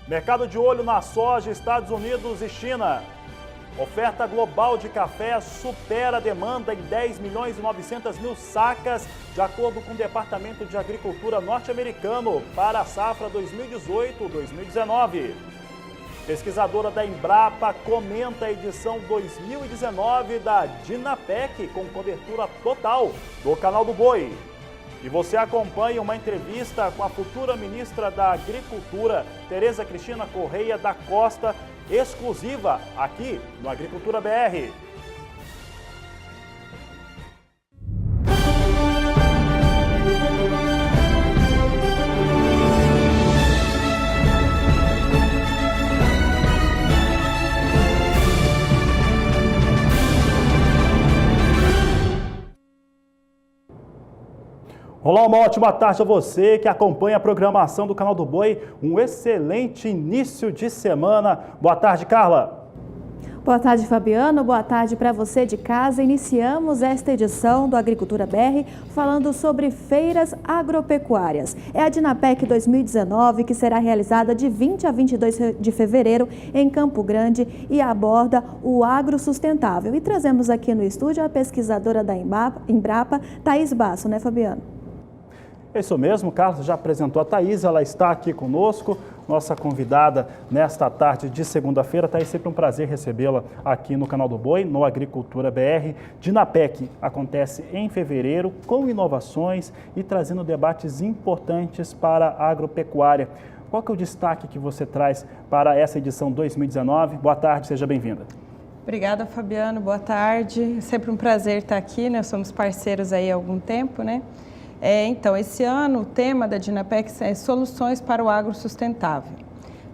Mercado de olho na soja, Estados Unidos e China. Oferta global de café supera a demanda em 10 milhões e 900 mil sacas, de acordo com o Departamento de Agricultura norte-americano, para a safra 2018-2019. Pesquisadora da Embrapa comenta a edição 2019 da Dinapec com cobertura total do Canal do Boi. E você acompanha uma entrevista com a futura ministra da Agricultura, Tereza Cristina Correia da Costa, exclusiva aqui no Agricultura BR. Olá, uma ótima tarde a você que acompanha a programação do Canal do Boi. Um excelente início de semana. Boa tarde, Carla. Boa tarde, Fabiano. Boa tarde para você de casa. Iniciamos esta edição do Agricultura BR falando sobre feiras agropecuárias. É a Dinapec 2019 que será realizada de 20 a 22 de fevereiro em Campo Grande e aborda o agro sustentável. E trazemos aqui no estúdio a pesquisadora da Embrapa, Thaís Basso, né, Fabiano? É isso mesmo, Carlos já apresentou a Thaís, ela está aqui conosco, nossa convidada nesta tarde de segunda-feira. Thaís, sempre um prazer recebê-la aqui no Canal do Boi, no Agricultura BR. Dinapec acontece em fevereiro com inovações e trazendo debates importantes para a agropecuária. Qual que é o destaque que você traz para essa edição 2019? Boa tarde, seja bem-vinda. Obrigada, Fabiano, boa tarde. É sempre um prazer estar aqui, nós somos parceiros aí há algum tempo, né? Então, esse ano o tema da Dinapec é soluções para o agro sustentável.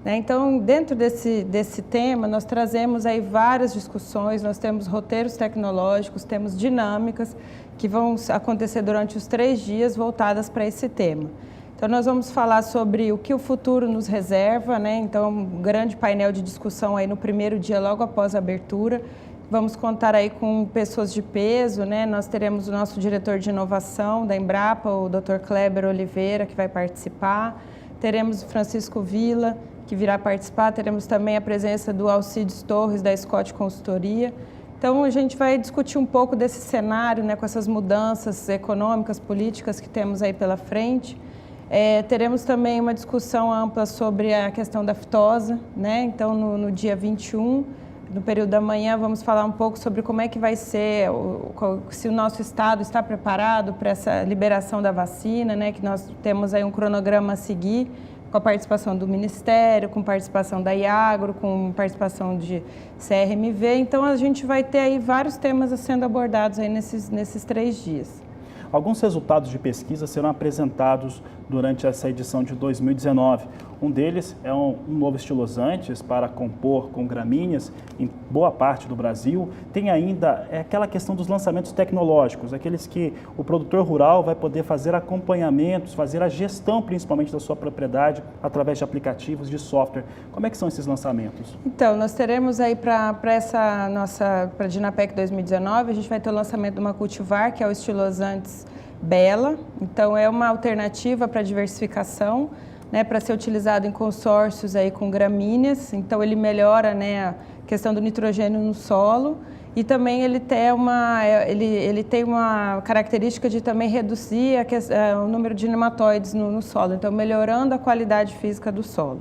Então, dentro desse tema, nós trazemos aí várias discussões, nós temos roteiros tecnológicos, temos dinâmicas que vão acontecer durante os 3 dias voltadas para esse tema. Então, nós vamos falar sobre o que o futuro nos reserva, Então, um grande painel de discussão aí no primeiro dia, logo após a abertura. Vamos contar aí com pessoas de peso, Nós teremos o nosso diretor de inovação da Embrapa, o Dr. Kleber Oliveira, que vai participar. Teremos o Francisco Villa, que virá participar. Teremos também a presença do Alcides Torres, da Scott Consultoria. Então, a gente vai discutir um pouco desse cenário, com essas mudanças econômicas, políticas que temos aí pela frente. Teremos também uma discussão ampla sobre a questão da aftosa, Então, no dia 21, no período da manhã, vamos falar um pouco sobre como é que vai ser, se o nosso estado está preparado para essa liberação da vacina, Que nós temos aí um cronograma a seguir, com a participação do Ministério, com participação da Iagro, com participação de CRMV. Então, a gente vai ter aí vários temas sendo abordados aí nesses 3 dias. Alguns resultados de pesquisa serão apresentados durante essa edição de 2019. Um deles é um novo estilosantes para compor com gramíneas em boa parte do Brasil. Tem ainda aquela questão dos lançamentos tecnológicos, aqueles que o produtor rural vai poder fazer acompanhamentos, fazer a gestão principalmente da sua propriedade através de aplicativos de software. Como é que são esses lançamentos? Então, nós teremos aí para essa nossa Dinapec 2019, a gente vai ter o lançamento de uma cultivar, que é o estilosantes Bela. Então, é uma alternativa para diversificação, para ser utilizado em consórcios aí com gramíneas. Então, ele melhora a questão do nitrogênio no solo e também ele tem uma característica de também reduzir o número de nematóides no solo, então melhorando a qualidade física do solo.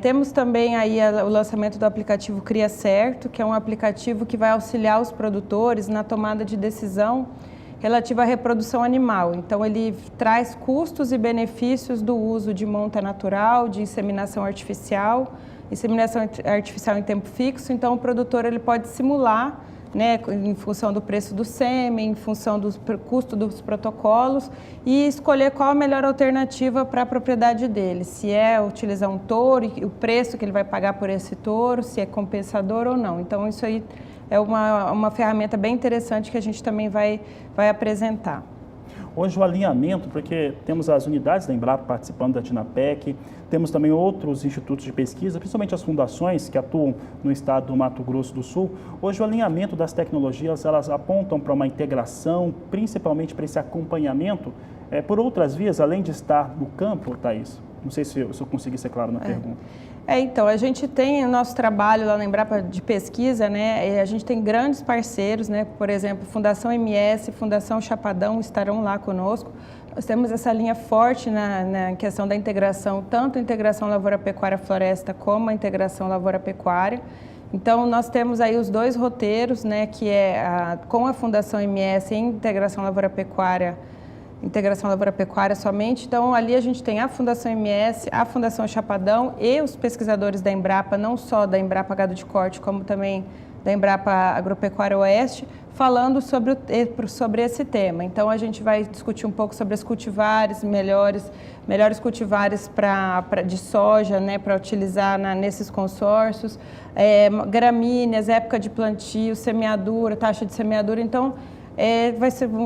Temos também aí o lançamento do aplicativo Cria Certo, que é um aplicativo que vai auxiliar os produtores na tomada de decisão relativa à reprodução animal. Então, ele traz custos e benefícios do uso de monta natural, de inseminação artificial em tempo fixo. Então, o produtor ele pode simular, em função do preço do sêmen, em função do custo dos protocolos e escolher qual a melhor alternativa para a propriedade dele. Se é utilizar um touro e o preço que ele vai pagar por esse touro, se é compensador ou não. Então, isso aí é uma ferramenta bem interessante que a gente também vai apresentar. Hoje o alinhamento, porque temos as unidades da Embrapa participando da Dinapec, temos também outros institutos de pesquisa, principalmente as fundações que atuam no estado do Mato Grosso do Sul. Hoje o alinhamento das tecnologias, elas apontam para uma integração, principalmente para esse acompanhamento, por outras vias, além de estar no campo, Thaís? Não sei se eu consegui ser claro na pergunta. Então, a gente tem o nosso trabalho lá na Embrapa de pesquisa, né? A gente tem grandes parceiros, né? Por exemplo, Fundação MS, Fundação Chapadão estarão lá conosco. Nós temos essa linha forte na questão da integração, tanto a integração lavoura-pecuária-floresta como a integração lavoura-pecuária. Então, nós temos aí os 2 roteiros, né? Que é com a Fundação MS em integração lavoura-pecuária somente. Então, ali a gente tem a Fundação MS, a Fundação Chapadão e os pesquisadores da Embrapa, não só da Embrapa Gado de Corte, como também da Embrapa Agropecuária Oeste, falando sobre esse tema. Então, a gente vai discutir um pouco sobre as cultivares, melhores cultivares de soja, né, para utilizar nesses consórcios, gramíneas, época de plantio, semeadura, taxa de semeadura. Então,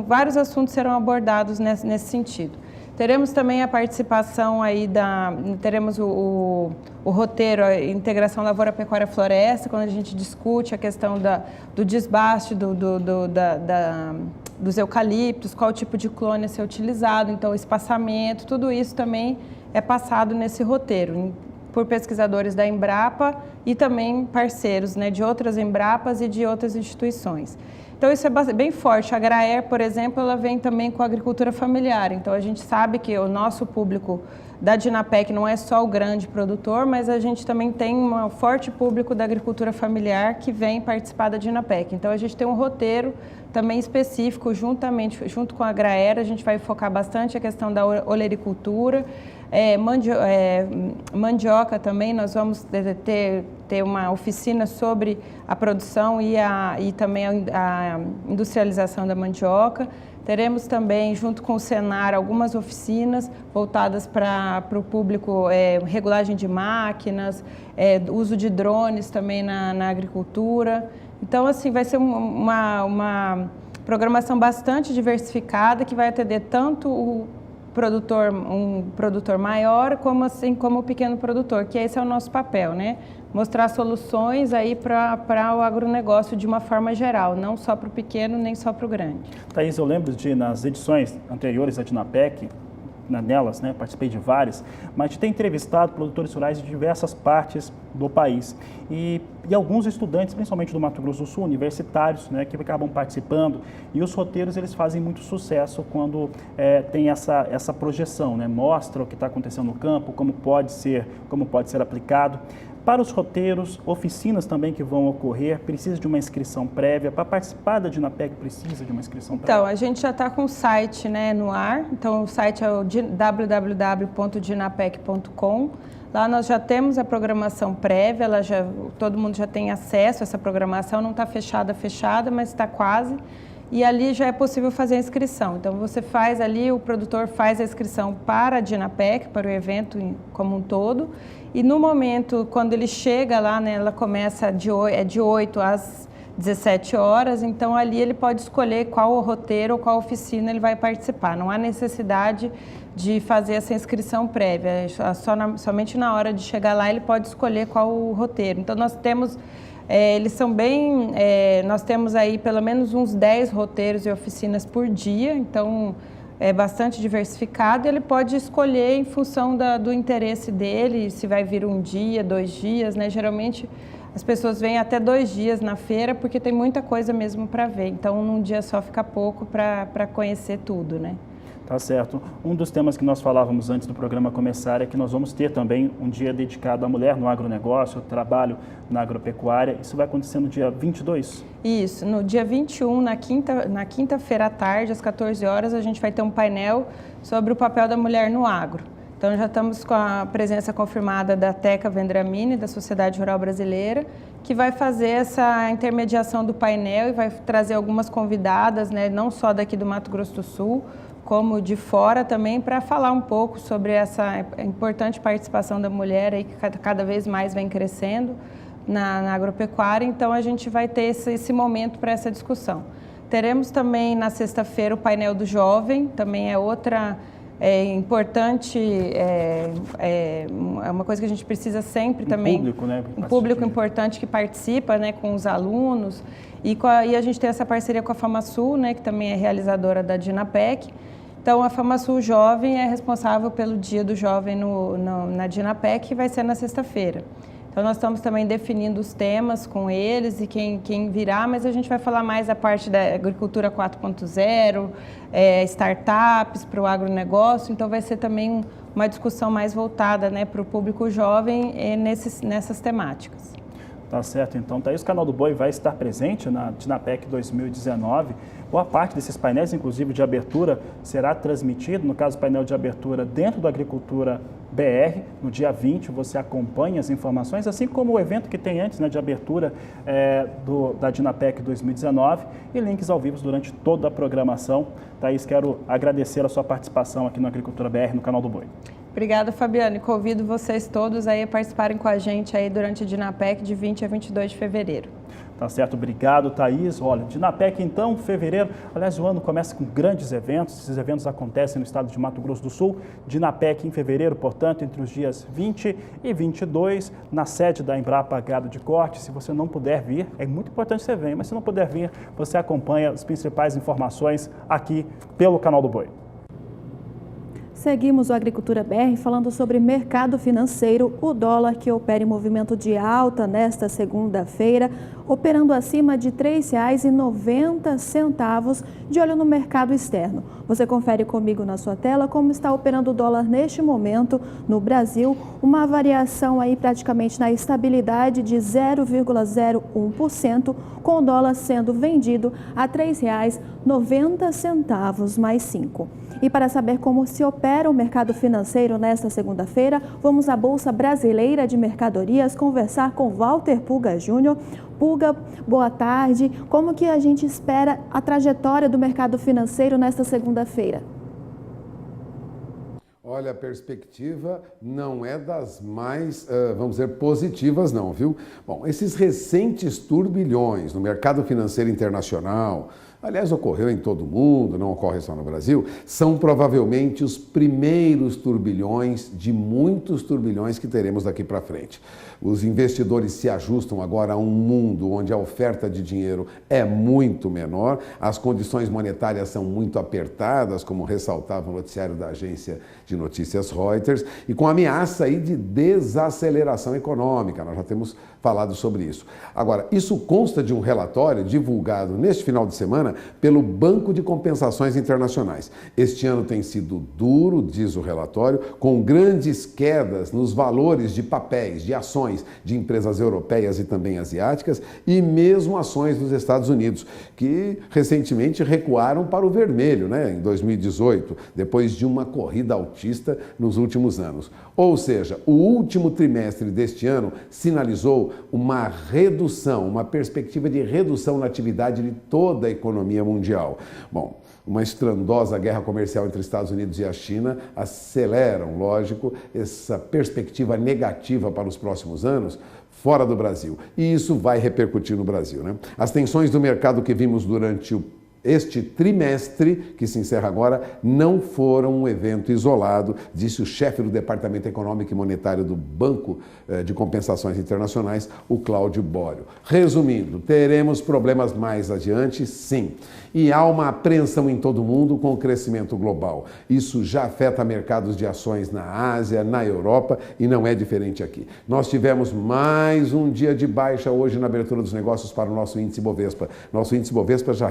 vários assuntos serão abordados nesse sentido. Teremos também a participação aí teremos o roteiro, a integração lavoura-pecuária-floresta, quando a gente discute a questão do desbaste dos eucaliptos, qual tipo de clone a ser utilizado, então espaçamento, tudo isso também é passado nesse roteiro, por pesquisadores da Embrapa e também parceiros, né, de outras Embrapas e de outras instituições. Então, isso é bem forte. A Agraer, por exemplo, ela vem também com a agricultura familiar. Então, a gente sabe que o nosso público da Dinapec não é só o grande produtor, mas a gente também tem um forte público da agricultura familiar que vem participar da Dinapec. Então, a gente tem um roteiro também específico, junto com a Agraer, a gente vai focar bastante a questão da olericultura, mandioca também, nós vamos ter uma oficina sobre a produção e também a industrialização da mandioca. Teremos também, junto com o Senar, algumas oficinas voltadas para o público, regulagem de máquinas, uso de drones também na agricultura. Então, assim, vai ser uma programação bastante diversificada que vai atender tanto um produtor maior, como o pequeno produtor, que esse é o nosso papel, né? Mostrar soluções aí para o agronegócio de uma forma geral, não só para o pequeno, nem só para o grande. Thaís, eu lembro nas edições anteriores da Dinapec, nelas, né, participei de várias, mas de ter entrevistado produtores rurais de diversas partes do país e alguns estudantes, principalmente do Mato Grosso do Sul, universitários, né, que acabam participando, e os roteiros eles fazem muito sucesso quando tem essa projeção, né, mostra o que está acontecendo no campo, como pode ser aplicado. Para os roteiros, oficinas também que vão ocorrer, precisa de uma inscrição prévia. Para participar da Dinapec, precisa de uma inscrição prévia? Então, a gente já está com o site, né, no ar. Então, o site é o www.dinapec.com. Lá nós já temos a programação prévia, todo mundo já tem acesso a essa programação. Não está fechada, mas está quase. E ali já é possível fazer a inscrição. Então, você faz ali, o produtor faz a inscrição para a Dinapec, para o evento como um todo. E no momento, quando ele chega lá, né, ela começa de 8 às 17 horas, então ali ele pode escolher qual o roteiro ou qual oficina ele vai participar. Não há necessidade de fazer essa inscrição prévia, somente na hora de chegar lá ele pode escolher qual o roteiro. Então nós temos, nós temos aí pelo menos uns 10 roteiros e oficinas por dia, então é bastante diversificado, ele pode escolher em função do interesse dele, se vai vir um dia, 2 dias, né? Geralmente as pessoas vêm até 2 dias na feira porque tem muita coisa mesmo para ver, então num dia só fica pouco para conhecer tudo, né? Tá certo. Um dos temas que nós falávamos antes do programa começar é que nós vamos ter também um dia dedicado à mulher no agronegócio, trabalho na agropecuária. Isso vai acontecer no dia 22? Isso. No dia 21, na quinta-feira à tarde, às 14 horas, a gente vai ter um painel sobre o papel da mulher no agro. Então, já estamos com a presença confirmada da Teca Vendramini, da Sociedade Rural Brasileira, que vai fazer essa intermediação do painel e vai trazer algumas convidadas, né, não só daqui do Mato Grosso do Sul, como de fora também, para falar um pouco sobre essa importante participação da mulher aí, que cada vez mais vem crescendo na agropecuária. Então, a gente vai ter esse momento para essa discussão. Teremos também na sexta-feira o painel do jovem, também é outra importante, é uma coisa que a gente precisa sempre também. Público, né? Um público importante que participa, né, com os alunos. E a gente tem essa parceria com a FamaSul, né, que também é realizadora da Dinapec. Então, a FamaSul Jovem é responsável pelo Dia do Jovem na Dinapec, que vai ser na sexta-feira. Então, nós estamos também definindo os temas com eles e quem virá, mas a gente vai falar mais da parte da agricultura 4.0, startups para o agronegócio, então vai ser também uma discussão mais voltada, né, para o público jovem nessas temáticas. Tá certo, então, Thaís, o Canal do Boi vai estar presente na Dinapec 2019. Boa parte desses painéis, inclusive de abertura, será transmitido, no caso, o painel de abertura dentro do Agricultura BR, no dia 20, você acompanha as informações, assim como o evento que tem antes, né, de abertura da Dinapec 2019 e links ao vivo durante toda a programação. Thaís, quero agradecer a sua participação aqui no Agricultura BR, no Canal do Boi. Obrigada, Fabiano, e convido vocês todos aí a participarem com a gente aí durante a Dinapec de 20 a 22 de fevereiro. Tá certo, obrigado, Thaís. Olha, Dinapec, então, fevereiro, aliás, o ano começa com grandes eventos, esses eventos acontecem no estado de Mato Grosso do Sul. Dinapec em fevereiro, portanto, entre os dias 20 e 22, na sede da Embrapa Gado de Corte. Se você não puder vir, é muito importante que você venha, mas se não puder vir, você acompanha as principais informações aqui pelo Canal do Boi. Seguimos o Agricultura BR falando sobre mercado financeiro. O dólar que opera em movimento de alta nesta segunda-feira, operando acima de R$ 3,90, de olho no mercado externo. Você confere comigo na sua tela como está operando o dólar neste momento no Brasil. Uma variação aí praticamente na estabilidade de 0,01%, com o dólar sendo vendido a R$ 3,90 mais 5. E para saber como se opera o mercado financeiro nesta segunda-feira, vamos à Bolsa Brasileira de Mercadorias conversar com Walter Puga Júnior. Puga, boa tarde. Como que a gente espera a trajetória do mercado financeiro nesta segunda-feira? Olha, a perspectiva não é das mais, vamos dizer, positivas não, viu? Bom, esses recentes turbilhões no mercado financeiro internacional, aliás, ocorreu em todo o mundo, não ocorre só no Brasil, são provavelmente os primeiros turbilhões de muitos turbilhões que teremos daqui para frente. Os investidores se ajustam agora a um mundo onde a oferta de dinheiro é muito menor, as condições monetárias são muito apertadas, como ressaltava o noticiário da agência de notícias Reuters, e com ameaça aí de desaceleração econômica. Nós já temos falado sobre isso. Agora, isso consta de um relatório divulgado neste final de semana pelo Banco de Compensações Internacionais. Este ano tem sido duro, diz o relatório, com grandes quedas nos valores de papéis, de ações de empresas europeias e também asiáticas e mesmo ações dos Estados Unidos, que recentemente recuaram para o vermelho, né, em 2018, depois de uma corrida altista nos últimos anos. Ou seja, o último trimestre deste ano sinalizou uma redução, uma perspectiva de redução na atividade de toda a economia mundial. Bom, uma estrondosa guerra comercial entre Estados Unidos e a China aceleram, lógico, essa perspectiva negativa para os próximos anos fora do Brasil. E isso vai repercutir no Brasil, né? As tensões do mercado que vimos durante este trimestre, que se encerra agora, não foram um evento isolado, disse o chefe do Departamento Econômico e Monetário do Banco de Compensações Internacionais, o Cláudio Bório. Resumindo, teremos problemas mais adiante, sim. E há uma apreensão em todo o mundo com o crescimento global. Isso já afeta mercados de ações na Ásia, na Europa e não é diferente aqui. Nós tivemos mais um dia de baixa hoje na abertura dos negócios para o nosso índice Bovespa. Nosso índice Bovespa já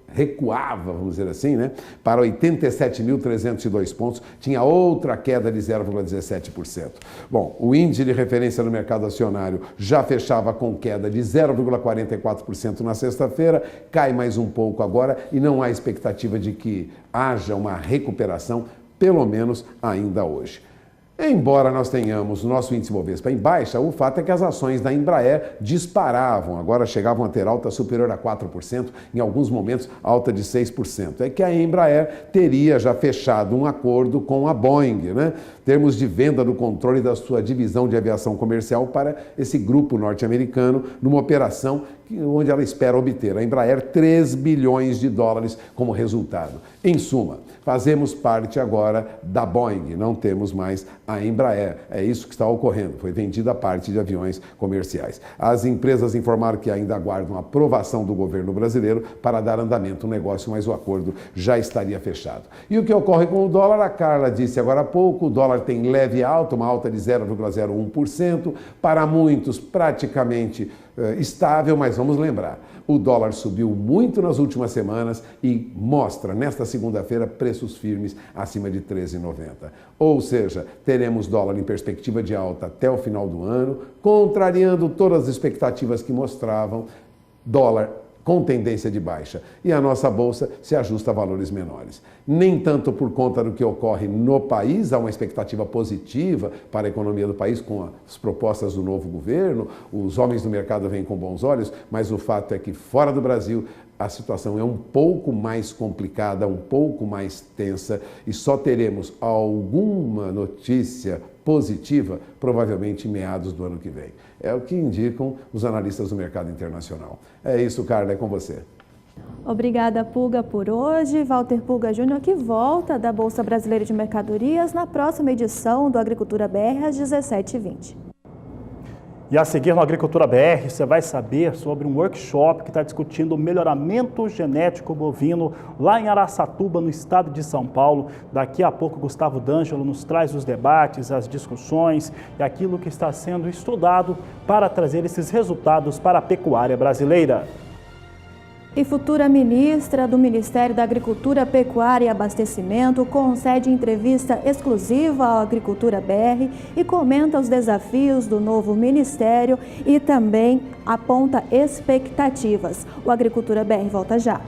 recuava, vamos dizer assim, né, para 87.302 pontos, tinha outra queda de 0,17%. Bom, o índice de referência no mercado acionário já fechava com queda de 0,44% na sexta-feira, cai mais um pouco agora e não há expectativa de que haja uma recuperação, pelo menos ainda hoje. Embora nós tenhamos o nosso índice Bovespa em baixa, o fato é que as ações da Embraer disparavam, agora chegavam a ter alta superior a 4%, em alguns momentos alta de 6%. É que a Embraer teria já fechado um acordo com a Boeing, né? Termos de venda do controle da sua divisão de aviação comercial para esse grupo norte-americano, numa operação onde ela espera obter, a Embraer, 3 bilhões de dólares como resultado. Em suma, fazemos parte agora da Boeing, não temos mais a Embraer. É isso que está ocorrendo, foi vendida a parte de aviões comerciais. As empresas informaram que ainda aguardam a aprovação do governo brasileiro para dar andamento ao negócio, mas o acordo já estaria fechado. E o que ocorre com o dólar? A Carla disse agora há pouco, o dólar tem leve alta, uma alta de 0,01%, para muitos praticamente estável, mas vamos lembrar, o dólar subiu muito nas últimas semanas e mostra nesta segunda-feira preços firmes acima de R$ 13,90. Ou seja, teremos dólar em perspectiva de alta até o final do ano, contrariando todas as expectativas que mostravam dólar com tendência de baixa, e a nossa bolsa se ajusta a valores menores. Nem tanto por conta do que ocorre no país, há uma expectativa positiva para a economia do país com as propostas do novo governo, os homens do mercado veem com bons olhos, mas o fato é que fora do Brasil a situação é um pouco mais complicada, um pouco mais tensa, e só teremos alguma notícia positiva, provavelmente em meados do ano que vem. É o que indicam os analistas do mercado internacional. É isso, Carla, é com você. Obrigada, Pulga, por hoje. Walter Pulga Júnior, que volta da Bolsa Brasileira de Mercadorias na próxima edição do Agricultura BR às 17h20. E a seguir no Agricultura BR, você vai saber sobre um workshop que está discutindo o melhoramento genético bovino lá em Araçatuba, no estado de São Paulo. Daqui a pouco, Gustavo D'Angelo nos traz os debates, as discussões e aquilo que está sendo estudado para trazer esses resultados para a pecuária brasileira. E futura ministra do Ministério da Agricultura, Pecuária e Abastecimento concede entrevista exclusiva ao Agricultura BR e comenta os desafios do novo ministério e também aponta expectativas. O Agricultura BR volta já.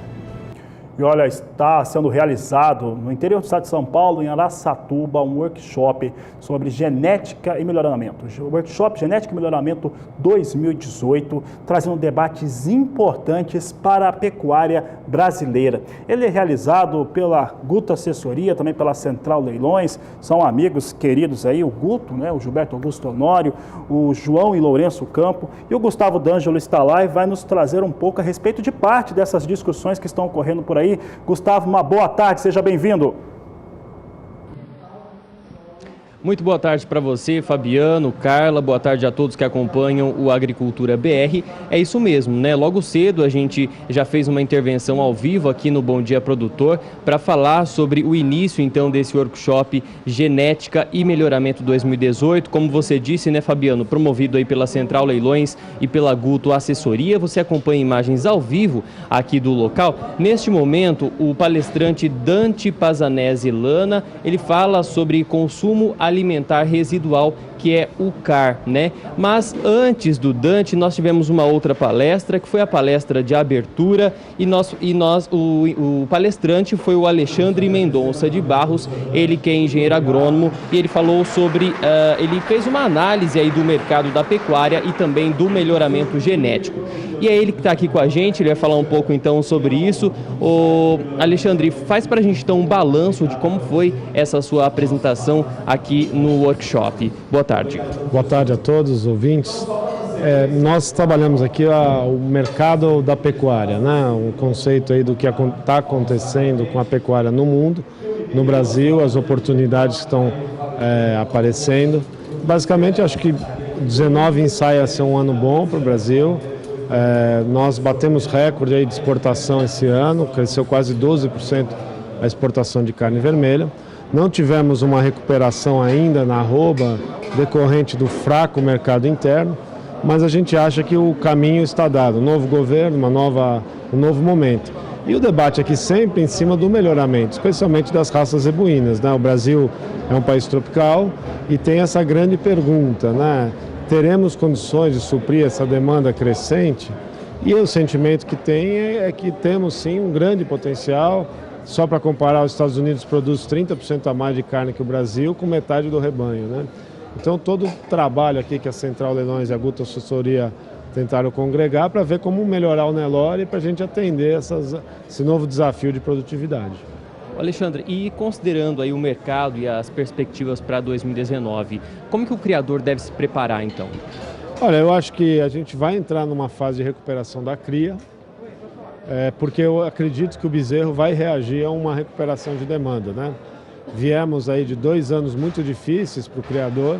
E olha, está sendo realizado no interior do estado de São Paulo, em Araçatuba, um workshop sobre genética e melhoramento. O workshop Genética e Melhoramento 2018, trazendo debates importantes para a pecuária brasileira. Ele é realizado pela Guto Assessoria, também pela Central Leilões, são amigos queridos aí, o Guto, né, o Gilberto Augusto Honório, o João e Lourenço Campo, e o Gustavo D'Angelo está lá e vai nos trazer um pouco a respeito de parte dessas discussões que estão ocorrendo por aí. Gustavo, uma boa tarde, seja bem-vindo. Muito boa tarde para você, Fabiano, Carla, boa tarde a todos que acompanham o Agricultura BR. É isso mesmo, né? Logo cedo a gente já fez uma intervenção ao vivo aqui no Bom Dia Produtor para falar sobre o início então desse workshop Genética e Melhoramento 2018. Como você disse, né, Fabiano, promovido aí pela Central Leilões e pela Guto Assessoria. Você acompanha imagens ao vivo aqui do local. Neste momento, o palestrante Dante Pazanese Lana, ele fala sobre consumo alimentar residual, que é o CAR, né? Mas antes do Dante, nós tivemos uma outra palestra, que foi a palestra de abertura, o palestrante foi o Alexandre Mendonça de Barros, ele que é engenheiro agrônomo, e ele falou sobre, ele fez uma análise aí do mercado da pecuária e também do melhoramento genético. E é ele que está aqui com a gente, ele vai falar um pouco então sobre isso. O Alexandre, faz para a gente então um balanço de como foi essa sua apresentação aqui no workshop. Boa tarde. Boa tarde a todos os ouvintes. Nós trabalhamos aqui o mercado da pecuária, né? Um conceito aí do que está acontecendo com a pecuária no mundo, no Brasil, as oportunidades que estão aparecendo. Basicamente, acho que 19 ensaia a ser um ano bom para o Brasil. Nós batemos recorde aí de exportação esse ano, cresceu quase 12% a exportação de carne vermelha. Não tivemos uma recuperação ainda na arroba decorrente do fraco mercado interno, mas a gente acha que o caminho está dado, um novo governo, um novo momento. E o debate aqui sempre em cima do melhoramento, especialmente das raças zebuínas, né? O Brasil é um país tropical e tem essa grande pergunta, né? Teremos condições de suprir essa demanda crescente? E o sentimento que tem é que temos sim um grande potencial. Só para comparar, os Estados Unidos produz 30% a mais de carne que o Brasil, com metade do rebanho, né? Então todo o trabalho aqui que a Central Leilões e a Guto Assessoria tentaram congregar para ver como melhorar o Nelore e para a gente atender esse novo desafio de produtividade. Alexandre, e considerando aí o mercado e as perspectivas para 2019, como que o criador deve se preparar então? Olha, eu acho que a gente vai entrar numa fase de recuperação da cria, porque eu acredito que o bezerro vai reagir a uma recuperação de demanda, né? Viemos aí de 2 anos muito difíceis para o criador.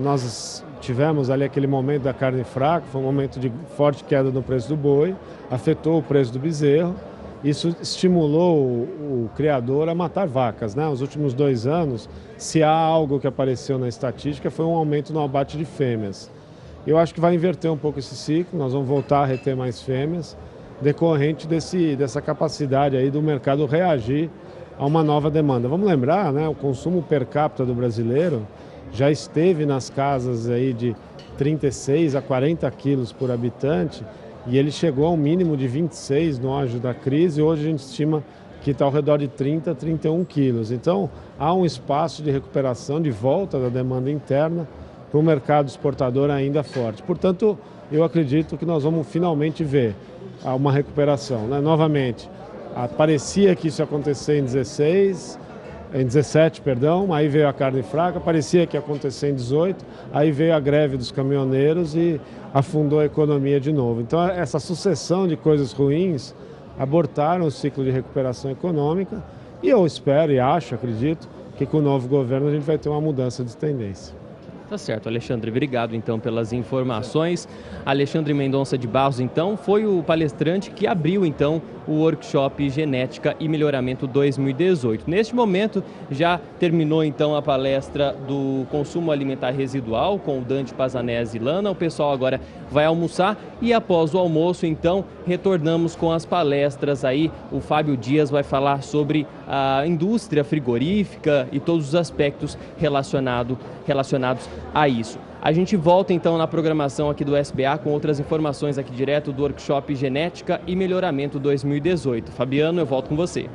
Nós tivemos ali aquele momento da carne fraca, foi um momento de forte queda no preço do boi, afetou o preço do bezerro. Isso estimulou o criador a matar vacas, né? Os últimos 2 anos, se há algo que apareceu na estatística, foi um aumento no abate de fêmeas. Eu acho que vai inverter um pouco esse ciclo, nós vamos voltar a reter mais fêmeas, decorrente dessa capacidade aí do mercado reagir a uma nova demanda. Vamos lembrar, né? O consumo per capita do brasileiro já esteve nas casas aí de 36 a 40 quilos por habitante, e ele chegou ao mínimo de 26 no auge da crise. Hoje a gente estima que está ao redor de 30 a 31 quilos. Então, há um espaço de recuperação, de volta da demanda interna para o mercado exportador ainda forte. Portanto, eu acredito que nós vamos finalmente ver uma recuperação, né? Novamente, parecia que isso ia acontecer em 17, aí veio a carne fraca, parecia que ia acontecer em 18, aí veio a greve dos caminhoneiros e afundou a economia de novo. Então, essa sucessão de coisas ruins abortaram o ciclo de recuperação econômica, e eu espero e acredito que com o novo governo a gente vai ter uma mudança de tendência. Tá certo, Alexandre, obrigado então pelas informações. Alexandre Mendonça de Barros, então, foi o palestrante que abriu então o workshop Genética e Melhoramento 2018. Neste momento já terminou então a palestra do consumo alimentar residual com o Dante Pazanese e Lana. O pessoal agora vai almoçar e após o almoço então retornamos com as palestras aí. O Fábio Dias vai falar sobre a indústria frigorífica e todos os aspectos relacionados a isso. A gente volta então na programação aqui do SBA com outras informações aqui direto do workshop Genética e Melhoramento 2018. Fabiano, eu volto com você.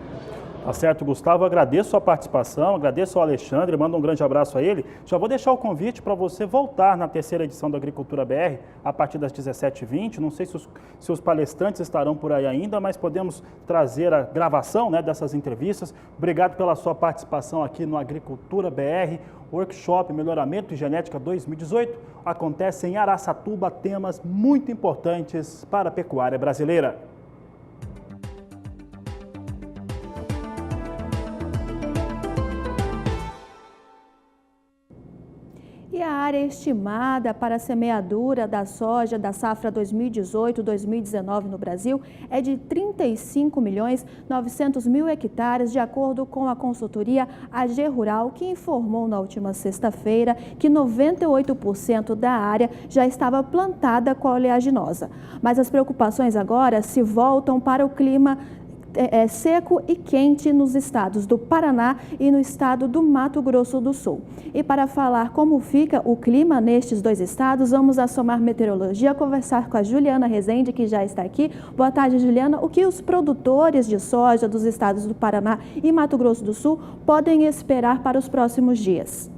Tá certo, Gustavo, agradeço a participação, agradeço ao Alexandre, mando um grande abraço a ele. Já vou deixar o convite para você voltar na terceira edição do Agricultura BR a partir das 17h20. Não sei se os palestrantes estarão por aí ainda, mas podemos trazer a gravação, né, dessas entrevistas. Obrigado pela sua participação aqui no Agricultura BR. Workshop Melhoramento e Genética 2018 acontece em Araçatuba, temas muito importantes para a pecuária brasileira. E a área estimada para a semeadura da soja da safra 2018-2019 no Brasil é de 35.900.000 hectares, de acordo com a consultoria AG Rural, que informou na última sexta-feira que 98% da área já estava plantada com oleaginosa. Mas as preocupações agora se voltam para o clima seco e quente nos estados do Paraná e no estado do Mato Grosso do Sul. E para falar como fica o clima nestes 2 estados, vamos à Somar Meteorologia conversar com a Juliana Rezende, que já está aqui. Boa tarde, Juliana. O que os produtores de soja dos estados do Paraná e Mato Grosso do Sul podem esperar para os próximos dias?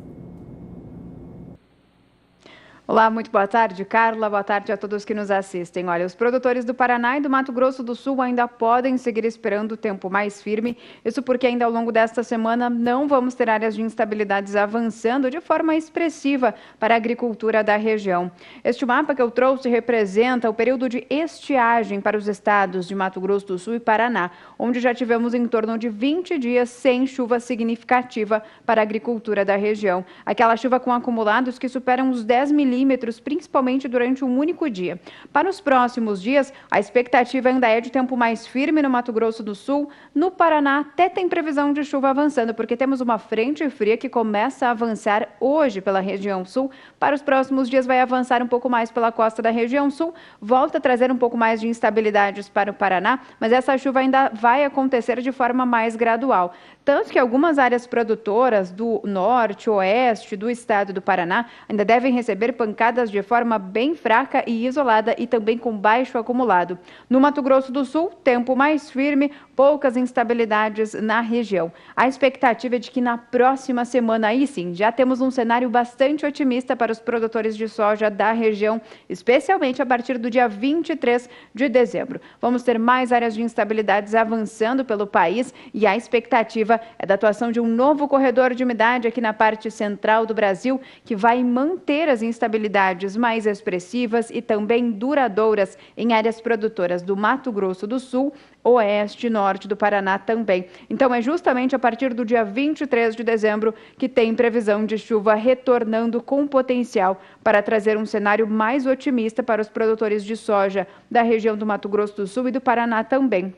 Olá, muito boa tarde, Carla. Boa tarde a todos que nos assistem. Olha, os produtores do Paraná e do Mato Grosso do Sul ainda podem seguir esperando o tempo mais firme. Isso porque ainda ao longo desta semana não vamos ter áreas de instabilidades avançando de forma expressiva para a agricultura da região. Este mapa que eu trouxe representa o período de estiagem para os estados de Mato Grosso do Sul e Paraná, onde já tivemos em torno de 20 dias sem chuva significativa para a agricultura da região. Aquela chuva com acumulados que superam os 10 milímetros, principalmente durante um único dia. Para os próximos dias, a expectativa ainda é de tempo mais firme no Mato Grosso do Sul. No Paraná, até tem previsão de chuva avançando, porque temos uma frente fria que começa a avançar hoje pela região sul. Para os próximos dias, vai avançar um pouco mais pela costa da região sul, volta a trazer um pouco mais de instabilidades para o Paraná, mas essa chuva ainda vai acontecer de forma mais gradual. Tanto que algumas áreas produtoras do norte e oeste do estado do Paraná ainda devem receber pancadas de forma bem fraca e isolada e também com baixo acumulado. No Mato Grosso do Sul, tempo mais firme, poucas instabilidades na região. A expectativa é de que na próxima semana, aí sim, já temos um cenário bastante otimista para os produtores de soja da região, especialmente a partir do dia 23 de dezembro. Vamos ter mais áreas de instabilidades avançando pelo país e a expectativa é da atuação de um novo corredor de umidade aqui na parte central do Brasil, que vai manter as instabilidades instabilidades mais expressivas e também duradouras em áreas produtoras do Mato Grosso do Sul, oeste e norte do Paraná também. Então, é justamente a partir do dia 23 de dezembro que tem previsão de chuva retornando com potencial para trazer um cenário mais otimista para os produtores de soja da região do Mato Grosso do Sul e do Paraná também.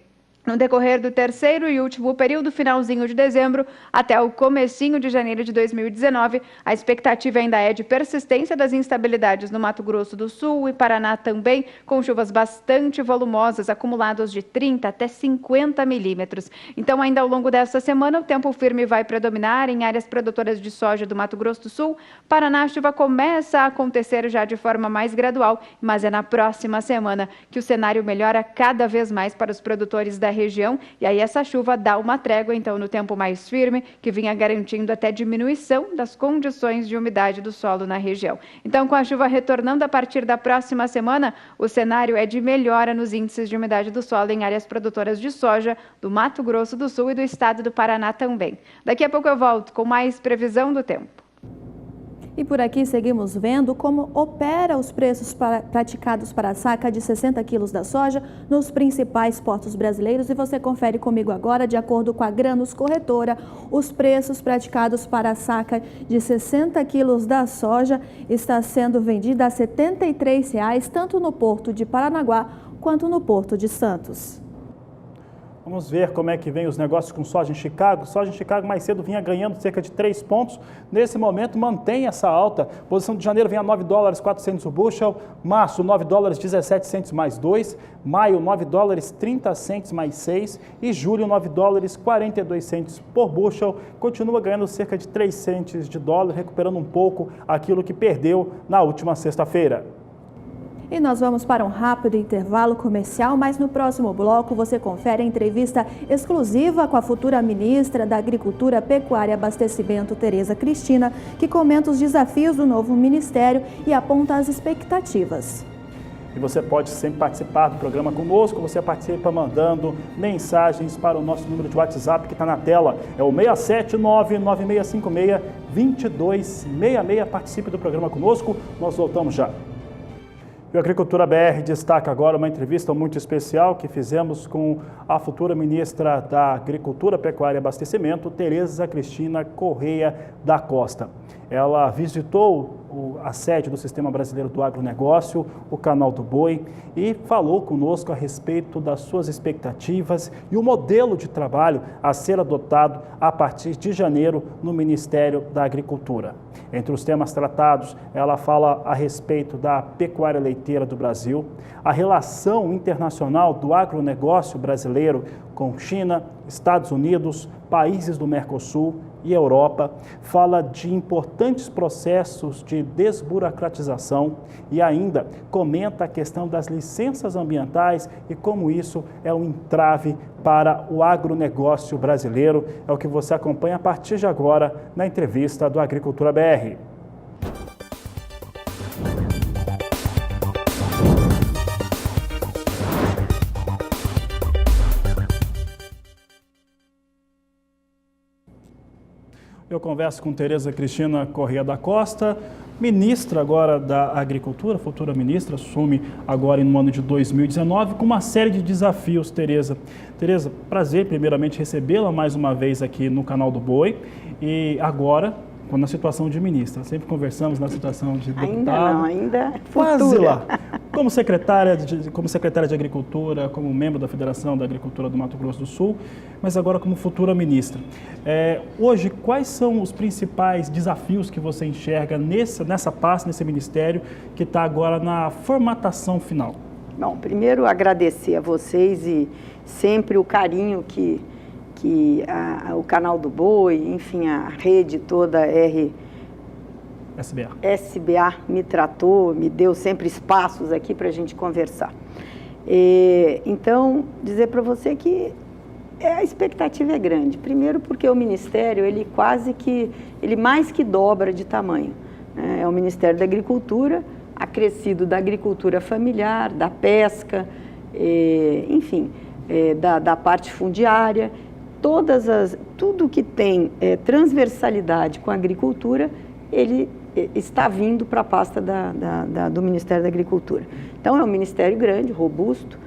No decorrer do terceiro e último período, finalzinho de dezembro, até o comecinho de janeiro de 2019, a expectativa ainda é de persistência das instabilidades no Mato Grosso do Sul e Paraná também, com chuvas bastante volumosas, acumulados de 30 até 50 milímetros. Então, ainda ao longo desta semana, o tempo firme vai predominar em áreas produtoras de soja do Mato Grosso do Sul. Paraná, a chuva começa a acontecer já de forma mais gradual, mas é na próxima semana que o cenário melhora cada vez mais para os produtores da região, e aí essa chuva dá uma trégua, então, no tempo mais firme, que vinha garantindo até diminuição das condições de umidade do solo na região. Então, com a chuva retornando a partir da próxima semana, o cenário é de melhora nos índices de umidade do solo em áreas produtoras de soja do Mato Grosso do Sul e do estado do Paraná também. Daqui a pouco eu volto com mais previsão do tempo. E por aqui seguimos vendo como opera os preços praticados para a saca de 60 quilos da soja nos principais portos brasileiros. E você confere comigo agora, de acordo com a Grãos Corretora, os preços praticados para a saca de 60 quilos da soja está sendo vendida a R$ 73,00, tanto no porto de Paranaguá quanto no porto de Santos. Vamos ver como é que vem os negócios com soja em Chicago. Soja em Chicago mais cedo vinha ganhando cerca de 3 pontos. Nesse momento mantém essa alta. Posição de janeiro vem a $9,400 o bushel. Março, $9,17 mais 2. Maio, $9,30 mais 6. E julho, $9,42 por bushel. Continua ganhando cerca de 3 centes de dólar, recuperando um pouco aquilo que perdeu na última sexta-feira. E nós vamos para um rápido intervalo comercial, mas no próximo bloco você confere a entrevista exclusiva com a futura ministra da Agricultura, Pecuária e Abastecimento, Tereza Cristina, que comenta os desafios do novo ministério e aponta as expectativas. E você pode sempre participar do programa conosco, você participa mandando mensagens para o nosso número de WhatsApp que está na tela, é o 679-9656-2266. Participe do programa conosco, nós voltamos já. E o Agricultura BR destaca agora uma entrevista muito especial que fizemos com a futura ministra da Agricultura, Pecuária e Abastecimento, Tereza Cristina Correia da Costa. Ela visitou a sede do Sistema Brasileiro do Agronegócio, o Canal do Boi, e falou conosco a respeito das suas expectativas e o modelo de trabalho a ser adotado a partir de janeiro no Ministério da Agricultura. Entre os temas tratados, ela fala a respeito da pecuária leiteira do Brasil, a relação internacional do agronegócio brasileiro com China, Estados Unidos, países do Mercosul e Europa, fala de importantes processos de desburocratização e ainda comenta a questão das licenças ambientais e como isso é um entrave para o agronegócio brasileiro. É o que você acompanha a partir de agora na entrevista do Agricultura BR. Eu converso com Tereza Cristina Correia da Costa, ministra agora da Agricultura, futura ministra, assume agora no ano de 2019, com uma série de desafios, Tereza. Tereza, prazer primeiramente recebê-la mais uma vez aqui no Canal do Boi e agora na situação de ministra. Sempre conversamos na situação de deputada. Ainda não, ainda é quase lá. Como secretária de Agricultura, como membro da Federação da Agricultura do Mato Grosso do Sul, mas agora como futura ministra. Hoje, quais são os principais desafios que você enxerga nessa pasta, nesse ministério, que está agora na formatação final? Bom, primeiro agradecer a vocês e sempre o carinho que o Canal do Boi, enfim, a rede toda SBA me tratou, me deu sempre espaços aqui para a gente conversar. Então, dizer para você que a expectativa é grande. Primeiro porque o Ministério, ele mais que dobra de tamanho. É o Ministério da Agricultura, acrescido da agricultura familiar, da pesca, enfim, da parte fundiária. Tudo que tem transversalidade com a agricultura, ele está vindo para a pasta do Ministério da Agricultura. Então, é um ministério grande, robusto,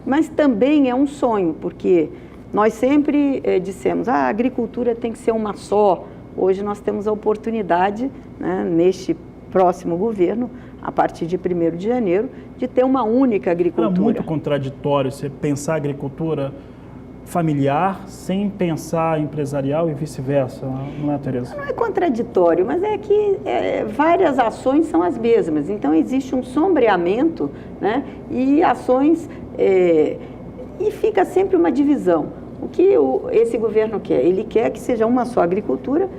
mas também é um sonho, porque nós sempre dissemos, a agricultura tem que ser uma só. Hoje nós temos a oportunidade, né, neste próximo governo, a partir de 1º de janeiro, de ter uma única agricultura. É muito contraditório você pensar agricultura familiar sem pensar empresarial e vice-versa, não é, Tereza? Não é contraditório, mas é que várias ações são as mesmas. Então, existe um sombreamento, né, e ações, e fica sempre uma divisão. O que esse governo quer? Ele quer que seja uma só agricultura,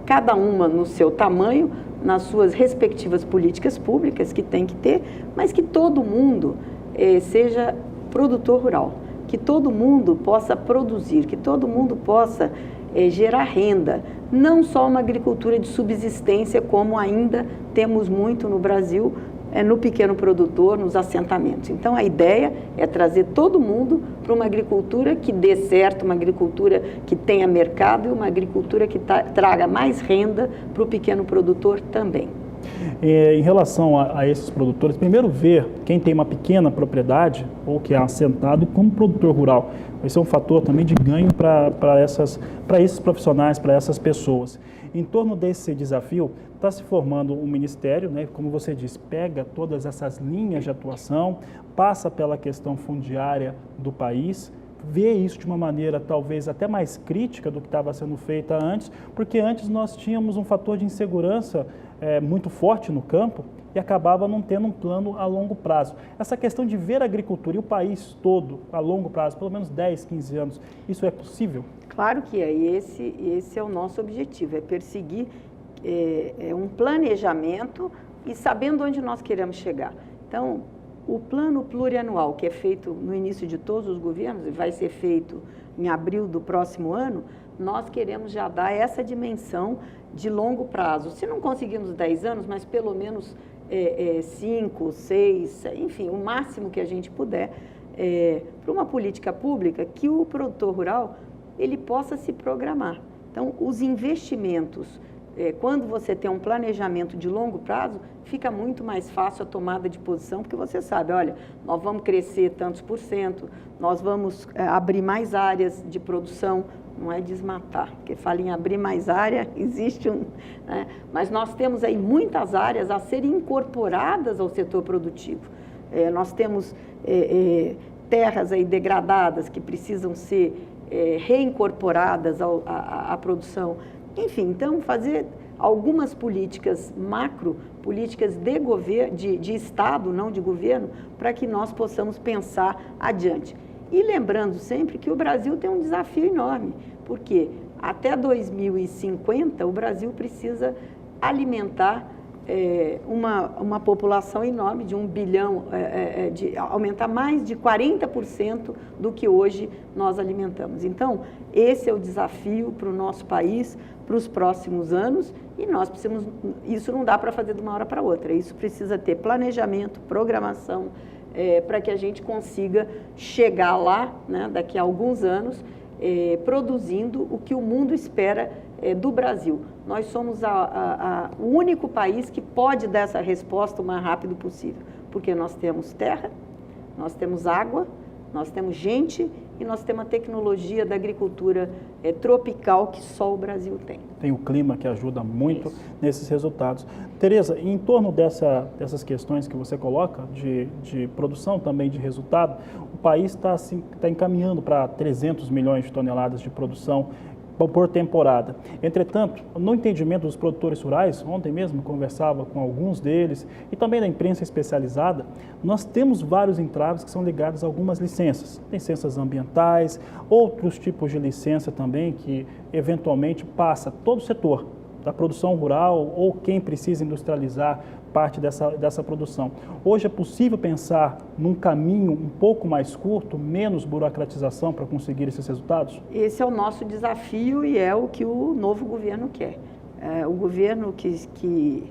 cada uma no seu tamanho, nas suas respectivas políticas públicas que tem que ter, mas que todo mundo seja produtor rural, que todo mundo possa produzir, que todo mundo possa gerar renda, não só uma agricultura de subsistência, como ainda temos muito no Brasil, no pequeno produtor, nos assentamentos. Então, a ideia é trazer todo mundo para uma agricultura que dê certo, uma agricultura que tenha mercado e uma agricultura que traga mais renda para o pequeno produtor também. Em relação a esses produtores, primeiro ver quem tem uma pequena propriedade ou que é assentado como produtor rural. Esse é um fator também de ganho para esses profissionais, para essas pessoas. Em torno desse desafio, está se formando um ministério, né, como você disse, pega todas essas linhas de atuação, passa pela questão fundiária do país, vê isso de uma maneira talvez até mais crítica do que estava sendo feita antes, porque antes nós tínhamos um fator de insegurança muito forte no campo e acabava não tendo um plano a longo prazo. Essa questão de ver a agricultura e o país todo a longo prazo, pelo menos 10, 15 anos, isso é possível? Claro que é, e esse é o nosso objetivo, é perseguir um planejamento e sabendo onde nós queremos chegar. Então, o plano plurianual, que é feito no início de todos os governos, e vai ser feito em abril do próximo ano, nós queremos já dar essa dimensão de longo prazo. Se não conseguirmos 10 anos, mas pelo menos 5, 6, enfim, o máximo que a gente puder, para uma política pública que o produtor rural ele possa se programar. Então, os investimentos, quando você tem um planejamento de longo prazo, fica muito mais fácil a tomada de posição, porque você sabe, olha, nós vamos crescer tantos %, nós vamos abrir mais áreas de produção, não é desmatar, porque fala em abrir mais área, existe né? Mas nós temos aí muitas áreas a serem incorporadas ao setor produtivo. Nós temos terras aí degradadas que precisam ser reincorporadas à produção. Enfim, então fazer algumas políticas macro, políticas de Estado, não de governo, para que nós possamos pensar adiante. E lembrando sempre que o Brasil tem um desafio enorme, porque até 2050 o Brasil precisa alimentar uma população enorme de 1 bilhão, aumentar mais de 40% do que hoje nós alimentamos. Então, esse é o desafio para o nosso país, para os próximos anos, e nós precisamos, isso não dá para fazer de uma hora para outra, isso precisa ter planejamento, programação, para que a gente consiga chegar lá, né, daqui a alguns anos, produzindo o que o mundo espera do Brasil. Nós somos o único país que pode dar essa resposta o mais rápido possível, porque nós temos terra, nós temos água, nós temos gente e nós temos a tecnologia da agricultura tropical que só o Brasil tem. Tem o clima que ajuda muito nesses resultados. Tereza, em torno dessas questões que você coloca, de produção também de resultado, o país está encaminhando para 300 milhões de toneladas de produção por temporada. Entretanto, no entendimento dos produtores rurais, ontem mesmo conversava com alguns deles e também da imprensa especializada, nós temos vários entraves que são ligados a algumas licenças ambientais, outros tipos de licença também que eventualmente passa todo o setor da produção rural ou quem precisa industrializar parte dessa produção. Hoje é possível pensar num caminho um pouco mais curto, menos burocratização para conseguir esses resultados? Esse é o nosso desafio e é o que o novo governo quer. O governo que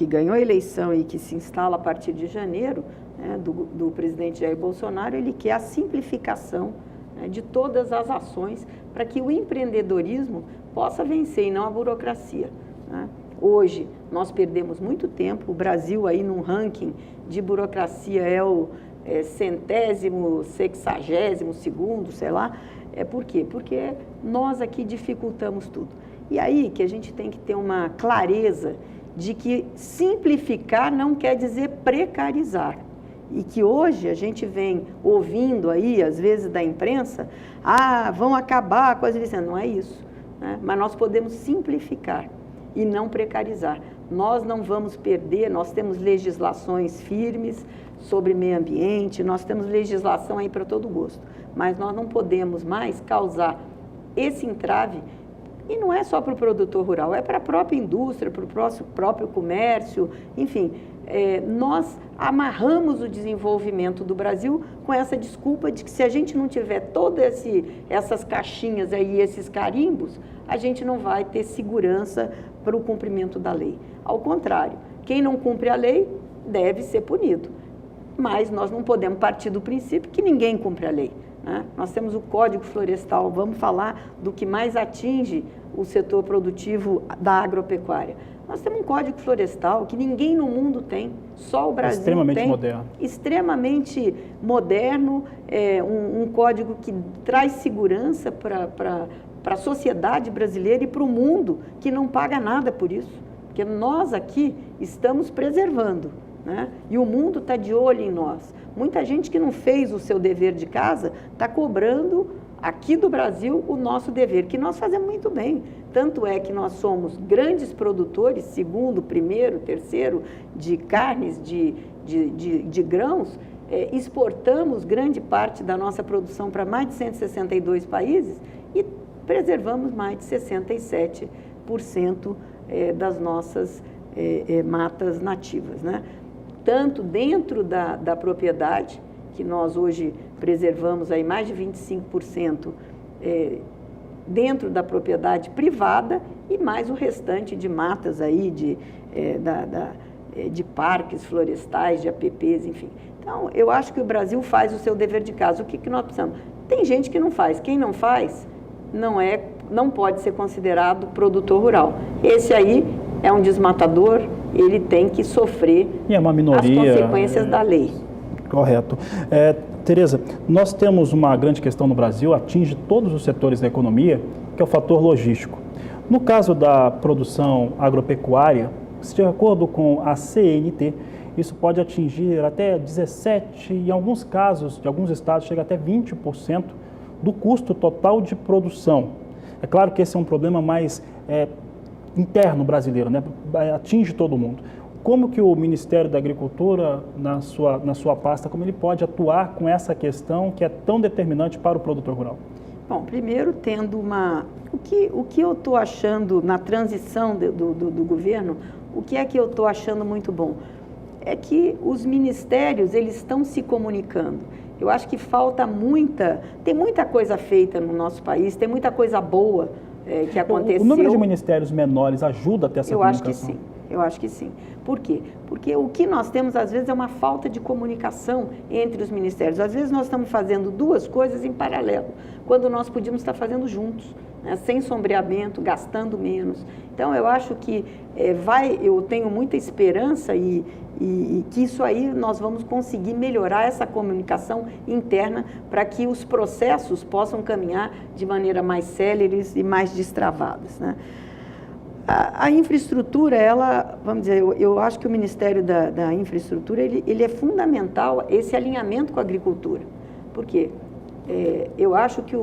ganhou a eleição e que se instala a partir de janeiro, né, do presidente Jair Bolsonaro, ele quer a simplificação, né, de todas as ações para que o empreendedorismo possa vencer e não a burocracia. né? Hoje, nós perdemos muito tempo, o Brasil aí num ranking de burocracia é o 100º, 62º, sei lá. Por quê? Porque nós aqui dificultamos tudo. E aí que a gente tem que ter uma clareza de que simplificar não quer dizer precarizar. E que hoje a gente vem ouvindo aí, às vezes da imprensa, vão acabar com as licenças. Não é isso, né? Mas nós podemos simplificar e não precarizar. Nós não vamos perder, nós temos legislações firmes sobre meio ambiente, nós temos legislação aí para todo gosto, mas nós não podemos mais causar esse entrave, e não é só para o produtor rural, é para a própria indústria, para o próprio comércio, enfim, nós amarramos o desenvolvimento do Brasil com essa desculpa de que se a gente não tiver todas essas caixinhas aí, esses carimbos, a gente não vai ter segurança para o cumprimento da lei. Ao contrário, quem não cumpre a lei deve ser punido. Mas nós não podemos partir do princípio que ninguém cumpre a lei, né? Nós temos o Código Florestal, vamos falar do que mais atinge o setor produtivo da agropecuária. Nós temos um Código Florestal que ninguém no mundo tem, só o Brasil extremamente tem. Moderno. Extremamente moderno, um código que traz segurança para a sociedade brasileira e para o mundo, que não paga nada por isso, porque nós aqui estamos preservando, né? E o mundo está de olho em nós. Muita gente que não fez o seu dever de casa está cobrando aqui do Brasil o nosso dever, que nós fazemos muito bem. Tanto é que nós somos grandes produtores, segundo, primeiro, terceiro, de carnes, de grãos, exportamos grande parte da nossa produção para mais de 162 países e preservamos mais de 67% das nossas matas nativas, né? Tanto dentro da propriedade, que nós hoje preservamos aí mais de 25% dentro da propriedade privada e mais o restante de matas aí, de parques florestais, de APPs, enfim. Então, eu acho que o Brasil faz o seu dever de casa. O que nós precisamos? Tem gente que não faz. Quem não faz não pode ser considerado produtor rural. Esse aí é um desmatador, ele tem que sofrer e é uma minoria, as consequências da lei. Correto. Tereza, nós temos uma grande questão no Brasil, atinge todos os setores da economia, que é o fator logístico. No caso da produção agropecuária, de acordo com a CNT, isso pode atingir até 17%, em alguns casos, de alguns estados, chega até 20% do custo total de produção. É claro que esse é um problema mais interno brasileiro, né? Atinge todo mundo. Como que o Ministério da Agricultura, na sua pasta, como ele pode atuar com essa questão que é tão determinante para o produtor rural? Bom, primeiro tendo o que eu estou achando na transição do governo, o que é que eu estou achando muito bom? É que os ministérios, eles estão se comunicando. Eu acho que tem muita coisa feita no nosso país, tem muita coisa boa que aconteceu. O número de ministérios menores ajuda a ter essa comunicação? Eu acho que sim. Por quê? Porque o que nós temos, às vezes, é uma falta de comunicação entre os ministérios. Às vezes, nós estamos fazendo duas coisas em paralelo, quando nós podíamos estar fazendo juntos, né? Sem sombreamento, gastando menos. Então, eu acho que eu tenho muita esperança e que isso aí nós vamos conseguir melhorar essa comunicação interna para que os processos possam caminhar de maneira mais céleres e mais destravadas, né? A infraestrutura, vamos dizer, eu acho que o Ministério da Infraestrutura, ele é fundamental, esse alinhamento com a agricultura. Por quê? Eu acho que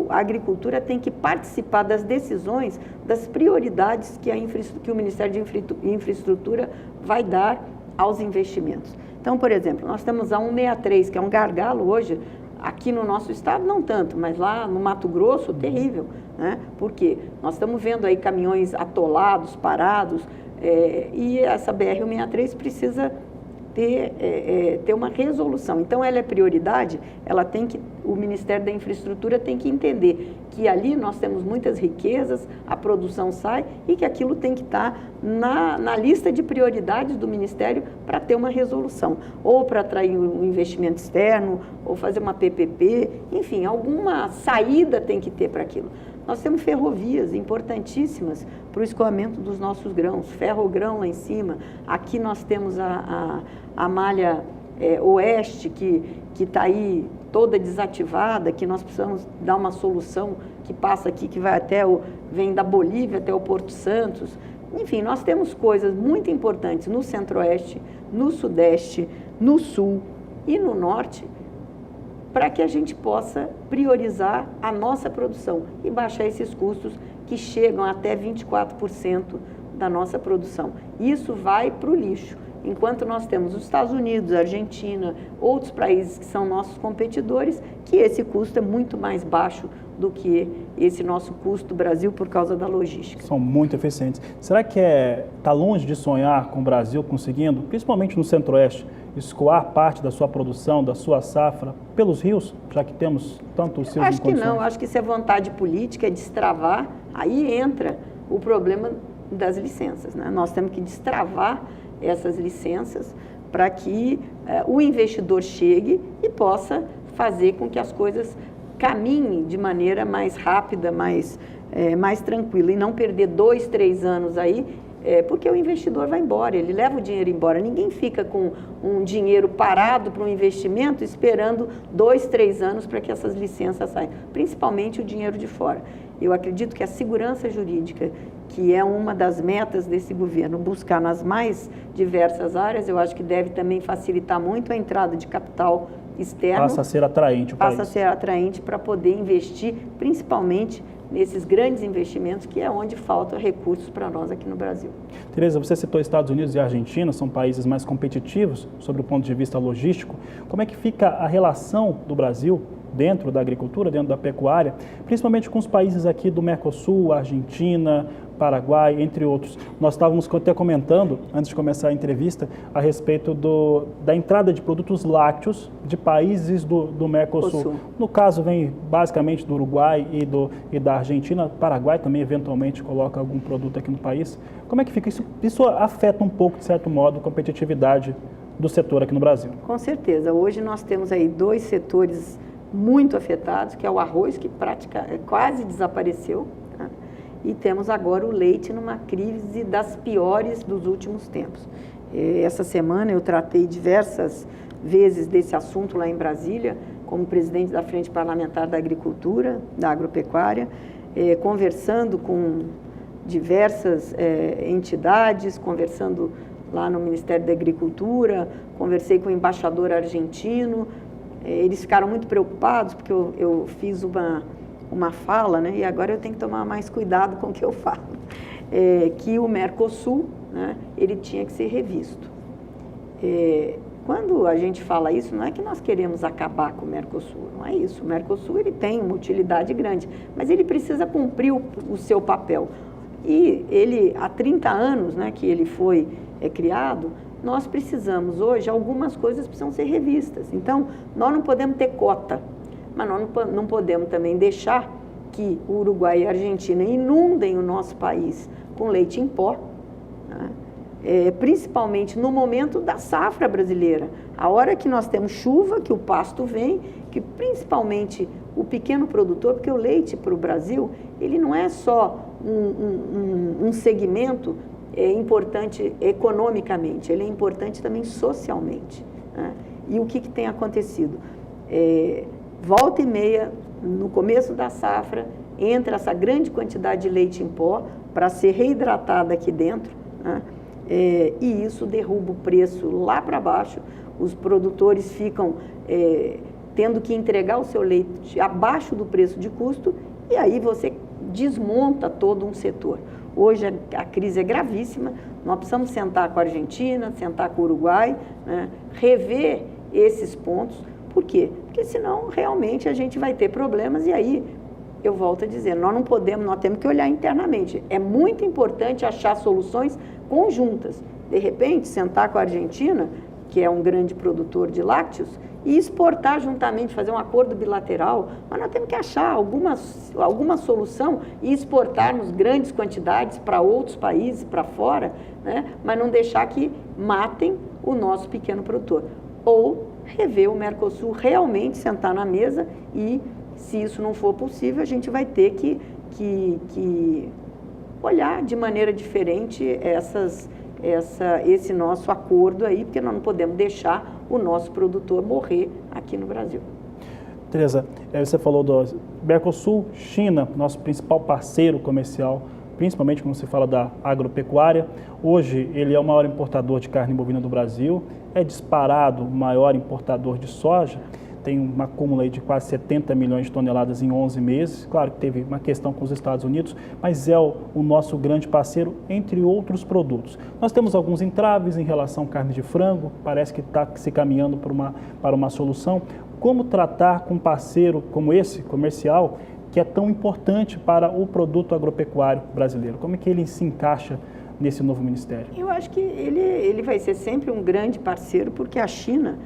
a agricultura tem que participar das decisões, das prioridades que o Ministério de Infraestrutura vai dar aos investimentos. Então, por exemplo, nós temos a 163, que é um gargalo hoje, aqui no nosso estado não tanto, mas lá no Mato Grosso, terrível, né? Porque nós estamos vendo aí caminhões atolados, parados, e essa BR-163 precisa ter uma resolução. Então, ela é prioridade, ela tem que o Ministério da Infraestrutura tem que entender que ali nós temos muitas riquezas, a produção sai e que aquilo tem que estar na lista de prioridades do Ministério para ter uma resolução, ou para atrair um investimento externo, ou fazer uma PPP, enfim, alguma saída tem que ter para aquilo. Nós temos ferrovias importantíssimas para o escoamento dos nossos grãos, ferrogrão lá em cima, aqui nós temos a malha oeste que está aí toda desativada, que nós precisamos dar uma solução que passa aqui, que vai vem da Bolívia até o Porto Santos. Enfim, nós temos coisas muito importantes no centro-oeste, no sudeste, no sul e no norte, para que a gente possa priorizar a nossa produção e baixar esses custos que chegam até 24% da nossa produção. Isso vai para o lixo. Enquanto nós temos os Estados Unidos, a Argentina, outros países que são nossos competidores, que esse custo é muito mais baixo do que esse nosso custo do Brasil por causa da logística. São muito eficientes. Será que está longe de sonhar com o Brasil conseguindo, principalmente no Centro-Oeste, escoar parte da sua produção, da sua safra, pelos rios, já que temos tanto os rios em condições? Acho que não, acho que se a vontade política é destravar, aí entra o problema das licenças, né? Nós temos que destravar essas licenças para que o investidor chegue e possa fazer com que as coisas caminhem de maneira mais rápida, mais tranquila, e não perder 2, 3 anos aí, porque o investidor vai embora, ele leva o dinheiro embora. Ninguém fica com um dinheiro parado para um investimento esperando 2, 3 anos para que essas licenças saiam, principalmente o dinheiro de fora. Eu acredito que a segurança jurídica, que é uma das metas desse governo, buscar nas mais diversas áreas, eu acho que deve também facilitar muito a entrada de capital externo. Passa a ser atraente o país. Passa a ser atraente para poder investir, principalmente nesses grandes investimentos, que é onde falta recursos para nós aqui no Brasil. Tereza, você citou Estados Unidos e Argentina, são países mais competitivos sobre o ponto de vista logístico. Como é que fica a relação do Brasil dentro da agricultura, dentro da pecuária, principalmente com os países aqui do Mercosul, Argentina, Paraguai, entre outros? Nós estávamos até comentando, antes de começar a entrevista, a respeito da entrada de produtos lácteos de países do Mercosul. No caso, vem basicamente do Uruguai e da Argentina. Paraguai também, eventualmente, coloca algum produto aqui no país. Como é que fica? Isso afeta um pouco, de certo modo, a competitividade do setor aqui no Brasil? Com certeza. Hoje nós temos aí 2 setores muito afetados, que é o arroz, que quase desapareceu, tá? E temos agora o leite numa crise das piores dos últimos tempos. Essa semana eu tratei diversas vezes desse assunto lá em Brasília, como presidente da Frente Parlamentar da Agricultura, da Agropecuária, conversando com diversas entidades, conversando lá no Ministério da Agricultura, conversei com o embaixador argentino. Eles ficaram muito preocupados porque eu fiz uma fala, né, e agora eu tenho que tomar mais cuidado com o que eu falo, que o Mercosul, né, ele tinha que ser revisto. Quando a gente fala isso, não é que nós queremos acabar com o Mercosul, não é isso. O Mercosul ele tem uma utilidade grande, mas ele precisa cumprir o seu papel. E ele, há 30 anos, né, que ele foi criado, nós precisamos hoje, algumas coisas precisam ser revistas. Então, nós não podemos ter cota, mas nós não podemos também deixar que o Uruguai e a Argentina inundem o nosso país com leite em pó, né? Principalmente no momento da safra brasileira. A hora que nós temos chuva, que o pasto vem, que principalmente o pequeno produtor, porque o leite para o Brasil, ele não é só um segmento importante economicamente, ele é importante também socialmente, né? E o que tem acontecido? Volta e meia, no começo da safra, entra essa grande quantidade de leite em pó para ser reidratada aqui dentro, né? E isso derruba o preço lá para baixo, os produtores ficam tendo que entregar o seu leite abaixo do preço de custo, e aí você desmonta todo um setor. Hoje a crise é gravíssima, nós precisamos sentar com a Argentina, sentar com o Uruguai, né, rever esses pontos. Por quê? Porque senão realmente a gente vai ter problemas, e aí eu volto a dizer, nós não podemos, nós temos que olhar internamente. É muito importante achar soluções conjuntas. De repente, sentar com a Argentina que é um grande produtor de lácteos, e exportar juntamente, fazer um acordo bilateral, mas nós temos que achar alguma solução e exportarmos grandes quantidades para outros países, para fora, né? Mas não deixar que matem o nosso pequeno produtor. Ou rever o Mercosul, realmente sentar na mesa e, se isso não for possível, a gente vai ter que olhar de maneira diferente esse nosso acordo aí, porque nós não podemos deixar o nosso produtor morrer aqui no Brasil. Tereza, você falou do Mercosul, China, nosso principal parceiro comercial, principalmente quando se fala da agropecuária. Hoje ele é o maior importador de carne bovina do Brasil, é disparado o maior importador de soja, tem uma acúmula aí de quase 70 milhões de toneladas em 11 meses. Claro que teve uma questão com os Estados Unidos, mas é o nosso grande parceiro, entre outros produtos. Nós temos alguns entraves em relação à carne de frango, parece que está se caminhando para uma solução. Como tratar com um parceiro como esse, comercial, que é tão importante para o produto agropecuário brasileiro? Como é que ele se encaixa nesse novo ministério? Eu acho que ele vai ser sempre um grande parceiro, porque a China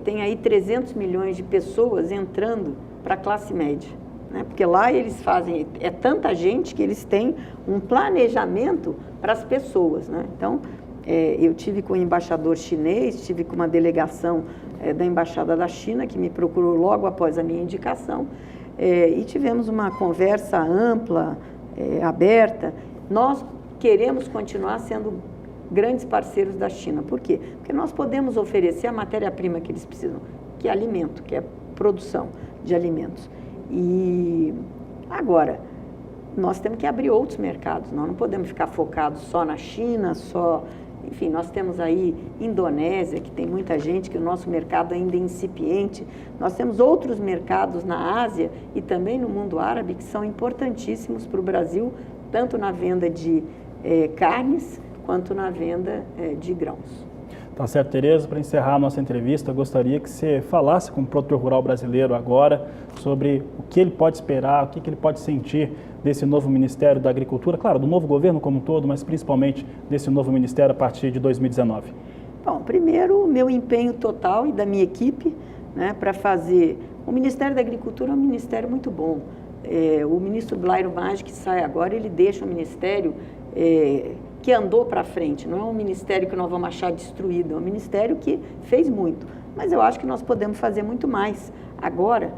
tem aí 300 milhões de pessoas entrando para a classe média, né? Porque lá eles fazem, é tanta gente que eles têm um planejamento para as pessoas, né? Então, eu tive com o embaixador chinês, tive com uma delegação da Embaixada da China, que me procurou logo após a minha indicação, e tivemos uma conversa ampla, aberta. Nós queremos continuar sendo grandes parceiros da China. Por quê? Porque nós podemos oferecer a matéria-prima que eles precisam, que é alimento, que é produção de alimentos. E agora, nós temos que abrir outros mercados, nós não podemos ficar focados só na China, enfim, nós temos aí Indonésia, que tem muita gente, que o nosso mercado ainda é incipiente. Nós temos outros mercados na Ásia e também no mundo árabe que são importantíssimos para o Brasil, tanto na venda de carnes, quanto na venda de grãos. Tá certo, Tereza. Para encerrar a nossa entrevista, eu gostaria que você falasse com o produtor rural brasileiro agora sobre o que ele pode esperar, o que ele pode sentir desse novo Ministério da Agricultura, claro, do novo governo como um todo, mas principalmente desse novo Ministério a partir de 2019. Bom, primeiro, o meu empenho total e da minha equipe, né, para fazer... O Ministério da Agricultura é um ministério muito bom. O ministro Blairo Maggi, que sai agora, ele deixa o ministério... que andou para frente, não é um ministério que nós vamos achar destruído, é um ministério que fez muito, mas eu acho que nós podemos fazer muito mais agora,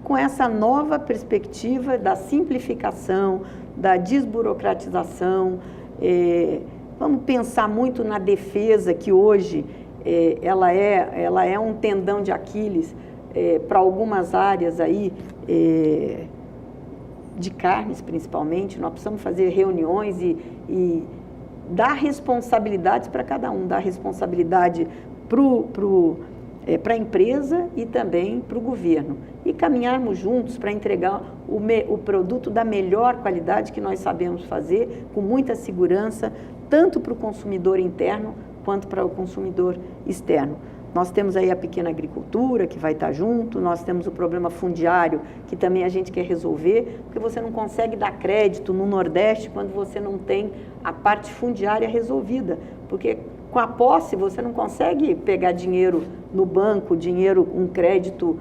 com essa nova perspectiva da simplificação, da desburocratização. Vamos pensar muito na defesa, que hoje ela é um tendão de Aquiles para algumas áreas aí, de carnes principalmente. Nós precisamos fazer reuniões e dar responsabilidades para cada um, dar responsabilidade para a empresa e também para o governo. E caminharmos juntos para entregar o produto da melhor qualidade que nós sabemos fazer, com muita segurança, tanto para o consumidor interno quanto para o consumidor externo. Nós temos aí a pequena agricultura, que vai estar junto, nós temos o problema fundiário, que também a gente quer resolver, porque você não consegue dar crédito no Nordeste quando você não tem a parte fundiária resolvida, porque com a posse você não consegue pegar dinheiro no banco, um crédito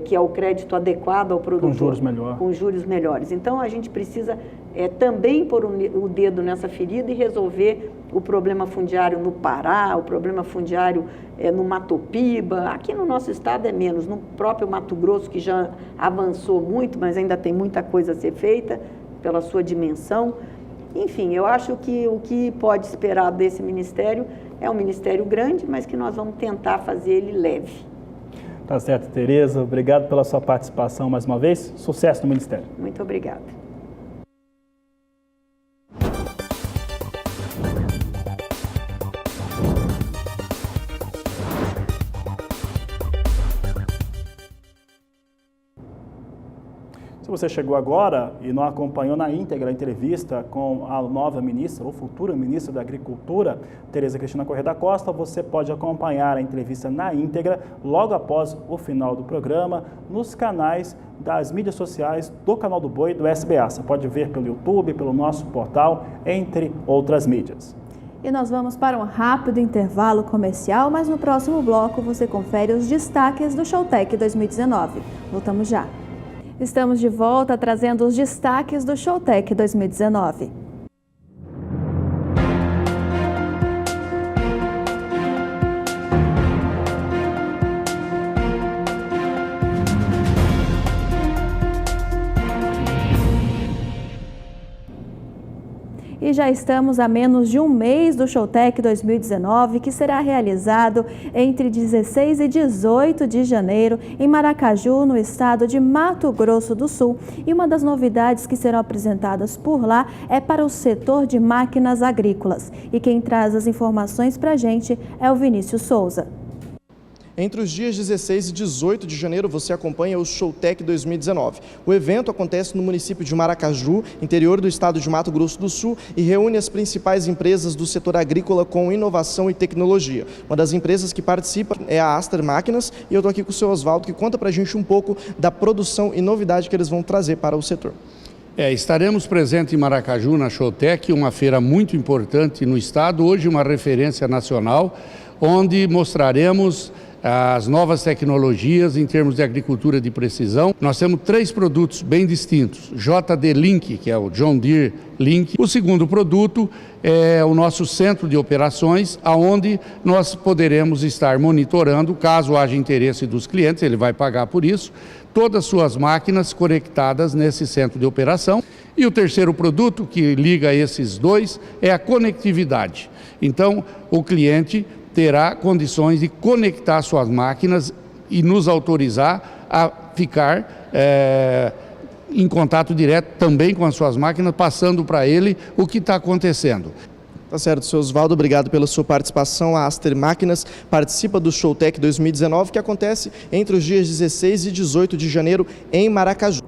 que é o crédito adequado ao produtor. Com juros melhores. Com juros melhores. Então, a gente precisa também pôr o dedo nessa ferida e resolver o problema fundiário no Pará, o problema fundiário no Mato Piba. Aqui no nosso estado é menos, no próprio Mato Grosso, que já avançou muito, mas ainda tem muita coisa a ser feita pela sua dimensão. Enfim, eu acho que o que pode esperar desse ministério é um ministério grande, mas que nós vamos tentar fazer ele leve. Tá certo, Tereza. Obrigado pela sua participação mais uma vez. Sucesso no Ministério. Muito obrigada. Se você chegou agora e não acompanhou na íntegra a entrevista com a nova ministra, ou futura ministra da Agricultura, Tereza Cristina Corrêa da Costa, você pode acompanhar a entrevista na íntegra logo após o final do programa nos canais das mídias sociais do Canal do Boi do SBA. Você pode ver pelo YouTube, pelo nosso portal, entre outras mídias. E nós vamos para um rápido intervalo comercial, mas no próximo bloco você confere os destaques do Showtech 2019. Voltamos já. Estamos de volta trazendo os destaques do Showtech 2019. E já estamos a menos de um mês do Showtech 2019, que será realizado entre 16 e 18 de janeiro em Maracaju, no estado de Mato Grosso do Sul. E uma das novidades que serão apresentadas por lá é para o setor de máquinas agrícolas. E quem traz as informações para a gente é o Vinícius Souza. Entre os dias 16 e 18 de janeiro, você acompanha o Showtech 2019. O evento acontece no município de Maracaju, interior do estado de Mato Grosso do Sul, e reúne as principais empresas do setor agrícola com inovação e tecnologia. Uma das empresas que participa é a Aster Máquinas, e eu estou aqui com o seu Oswaldo, que conta para a gente um pouco da produção e novidade que eles vão trazer para o setor. Estaremos presentes em Maracaju, na Showtech, uma feira muito importante no estado, hoje uma referência nacional, onde mostraremos as novas tecnologias em termos de agricultura de precisão. Nós temos 3 produtos bem distintos. JD Link, que é o John Deere Link. O segundo produto é o nosso centro de operações, onde nós poderemos estar monitorando, caso haja interesse dos clientes, ele vai pagar por isso, todas as suas máquinas conectadas nesse centro de operação. E o terceiro produto, que liga esses dois, é a conectividade. Então, o cliente terá condições de conectar suas máquinas e nos autorizar a ficar em contato direto também com as suas máquinas, passando para ele o que está acontecendo. Tá certo, seu Oswaldo, obrigado pela sua participação. A Aster Máquinas participa do Showtech 2019, que acontece entre os dias 16 e 18 de janeiro em Maracaju.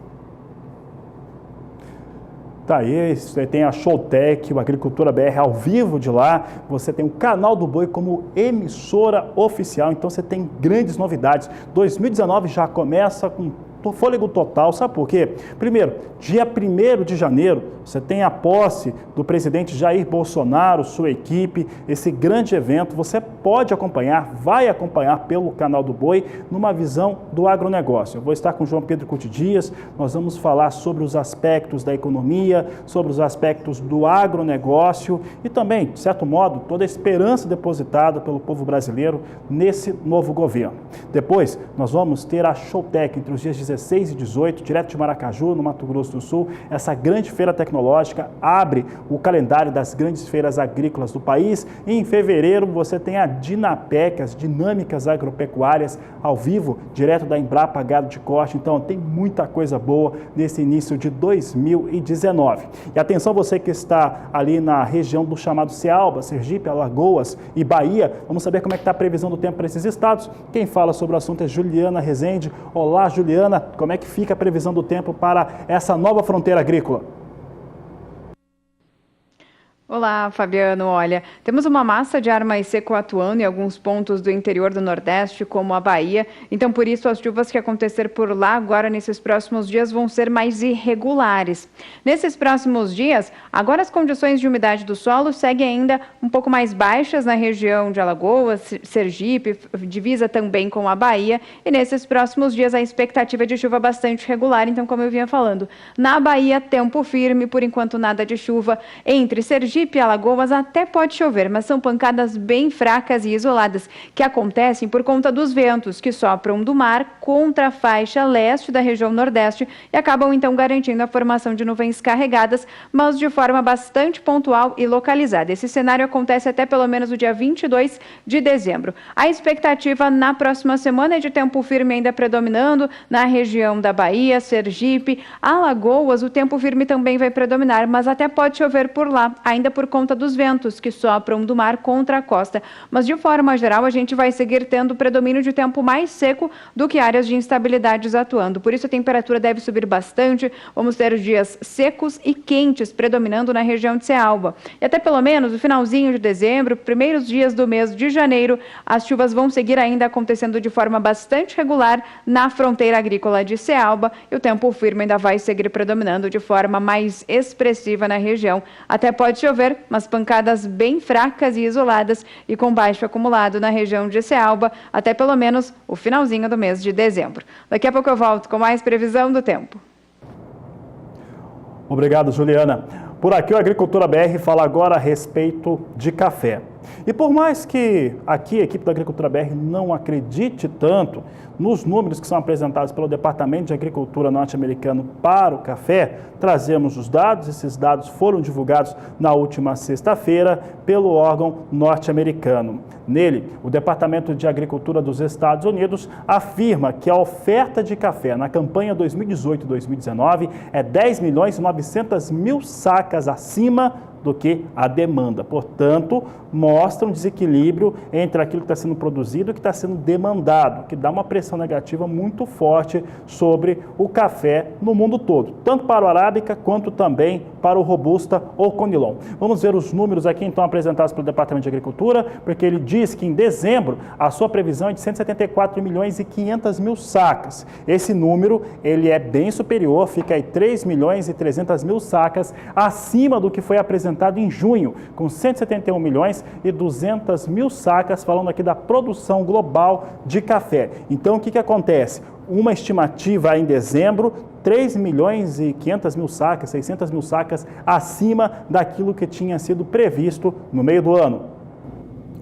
Tá aí, você tem a Showtech, o Agricultura BR ao vivo de lá, você tem o Canal do Boi como emissora oficial, então você tem grandes novidades. 2019 já começa com fôlego total, sabe por quê? Primeiro, dia 1º de janeiro, você tem a posse do presidente Jair Bolsonaro, sua equipe, esse grande evento, você pode acompanhar, vai acompanhar pelo Canal do Boi, numa visão do agronegócio. Eu vou estar com o João Pedro Couto Dias, nós vamos falar sobre os aspectos da economia, sobre os aspectos do agronegócio e também, de certo modo, toda a esperança depositada pelo povo brasileiro nesse novo governo. Depois, nós vamos ter a Showtech entre os dias 16 e 18, direto de Maracaju, no Mato Grosso do Sul. Essa grande feira tecnológica abre o calendário das grandes feiras agrícolas do país. E em fevereiro você tem a Dinapec, as dinâmicas agropecuárias ao vivo, direto da Embrapa Gado de Corte. Então tem muita coisa boa nesse início de 2019. E atenção você que está ali na região do chamado Cealba, Sergipe, Alagoas e Bahia. Vamos saber como é que está a previsão do tempo para esses estados. Quem fala sobre o assunto é Juliana Rezende. Olá, Juliana. Como é que fica a previsão do tempo para essa nova fronteira agrícola? Olá, Fabiano. Olha, temos uma massa de ar mais seco atuando em alguns pontos do interior do Nordeste, como a Bahia. Então, por isso, as chuvas que acontecer por lá agora, nesses próximos dias, vão ser mais irregulares. Nesses próximos dias, agora as condições de umidade do solo seguem ainda um pouco mais baixas na região de Alagoas, Sergipe, divisa também com a Bahia. E nesses próximos dias, a expectativa é de chuva bastante regular. Então, como eu vinha falando, na Bahia, tempo firme, por enquanto nada de chuva. Entre Sergipe e Alagoas até pode chover, mas são pancadas bem fracas e isoladas, que acontecem por conta dos ventos que sopram do mar contra a faixa leste da região nordeste e acabam então garantindo a formação de nuvens carregadas, mas de forma bastante pontual e localizada. Esse cenário acontece até pelo menos o dia 22 de dezembro. A expectativa na próxima semana é de tempo firme ainda predominando na região da Bahia, Sergipe, Alagoas. O tempo firme também vai predominar, mas até pode chover por lá, ainda por conta dos ventos que sopram do mar contra a costa. Mas, de forma geral, a gente vai seguir tendo predomínio de tempo mais seco do que áreas de instabilidades atuando. Por isso, a temperatura deve subir bastante. Vamos ter dias secos e quentes predominando na região de Cealba. E até pelo menos o finalzinho de dezembro, primeiros dias do mês de janeiro, as chuvas vão seguir ainda acontecendo de forma bastante regular na fronteira agrícola de Cealba e o tempo firme ainda vai seguir predominando de forma mais expressiva na região. Até pode chover chover, mas pancadas bem fracas e isoladas e com baixo acumulado na região de Cealba até pelo menos o finalzinho do mês de dezembro. Daqui a pouco eu volto com mais previsão do tempo. Obrigado, Juliana. Por aqui o Agricultura BR fala agora a respeito de café. E por mais que aqui a equipe da Agricultura BR não acredite tanto nos números que são apresentados pelo Departamento de Agricultura norte-americano para o café, trazemos os dados. Esses dados foram divulgados na última sexta-feira pelo órgão norte-americano. Nele, o Departamento de Agricultura dos Estados Unidos afirma que a oferta de café na campanha 2018-2019 é 10.900.000 sacas acima do que a demanda. Portanto, mostra um desequilíbrio entre aquilo que está sendo produzido e o que está sendo demandado, que dá uma pressão negativa muito forte sobre o café no mundo todo, tanto para o Arábica quanto também para o Robusta ou Conilon. Vamos ver os números aqui, então, apresentados pelo Departamento de Agricultura, porque ele diz que em dezembro a sua previsão é de 174.500.000 sacas. Esse número, ele é bem superior, fica aí 3.300.000 sacas acima do que foi apresentado em junho, com 171.200.000 sacas, falando aqui da produção global de café. Então, o que acontece? Uma estimativa em dezembro, 3.500.000 sacas, 600.000 sacas acima daquilo que tinha sido previsto no meio do ano.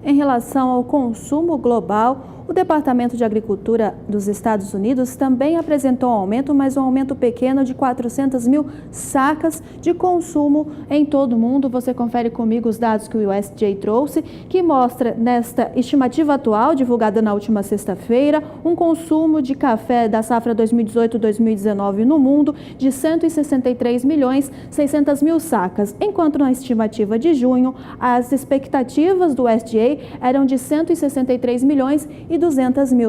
Em relação ao consumo global, o Departamento de Agricultura dos Estados Unidos também apresentou um aumento, mas um aumento pequeno de 400.000 sacas de consumo em todo o mundo. Você confere comigo os dados que o USDA trouxe, que mostra nesta estimativa atual, divulgada na última sexta-feira, um consumo de café da safra 2018-2019 no mundo de 163.600.000 sacas, enquanto na estimativa de junho, as expectativas do USDA eram de 163.200.000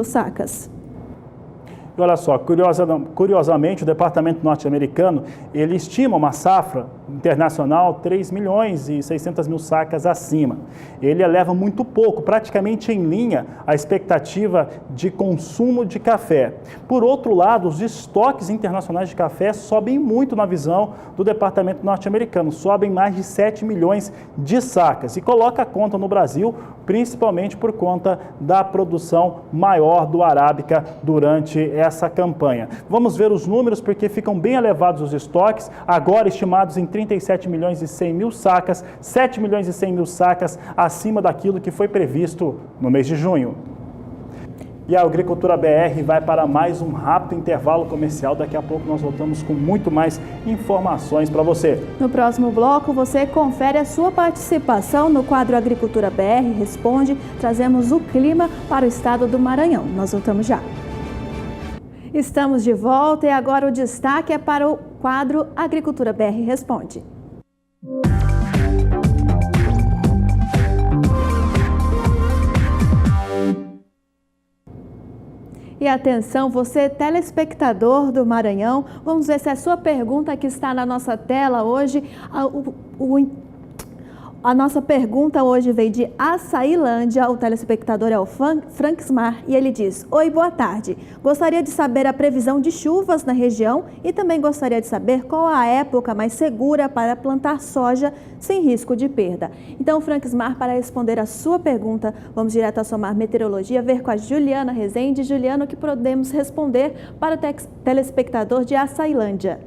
sacas. E olha só, curiosamente, o Departamento norte-americano, ele estima uma safra internacional 3.600.000 sacas acima. Ele eleva muito pouco, praticamente em linha, a expectativa de consumo de café. Por outro lado, os estoques internacionais de café sobem muito na visão do Departamento norte-americano, sobem mais de 7 milhões de sacas e coloca a conta no Brasil, principalmente por conta da produção maior do Arábica durante essa campanha. Vamos ver os números, porque ficam bem elevados os estoques, agora estimados em 37.100.000 sacas, 7.100.000 sacas acima daquilo que foi previsto no mês de junho. E a Agricultura BR vai para mais um rápido intervalo comercial. Daqui a pouco nós voltamos com muito mais informações para você. No próximo bloco, você confere a sua participação no quadro Agricultura BR Responde. Trazemos o clima para o estado do Maranhão. Nós voltamos já. Estamos de volta e agora o destaque é para o quadro Agricultura BR Responde. E atenção, você telespectador do Maranhão, vamos ver se a sua pergunta que está na nossa tela hoje, a nossa pergunta hoje veio de Açailândia, o telespectador é o Franksmar e ele diz: oi, boa tarde, gostaria de saber a previsão de chuvas na região e também gostaria de saber qual a época mais segura para plantar soja sem risco de perda. Então, Franksmar, para responder a sua pergunta, vamos direto a Somar Meteorologia, ver com a Juliana Rezende. Juliana, o que podemos responder para o telespectador de Açailândia?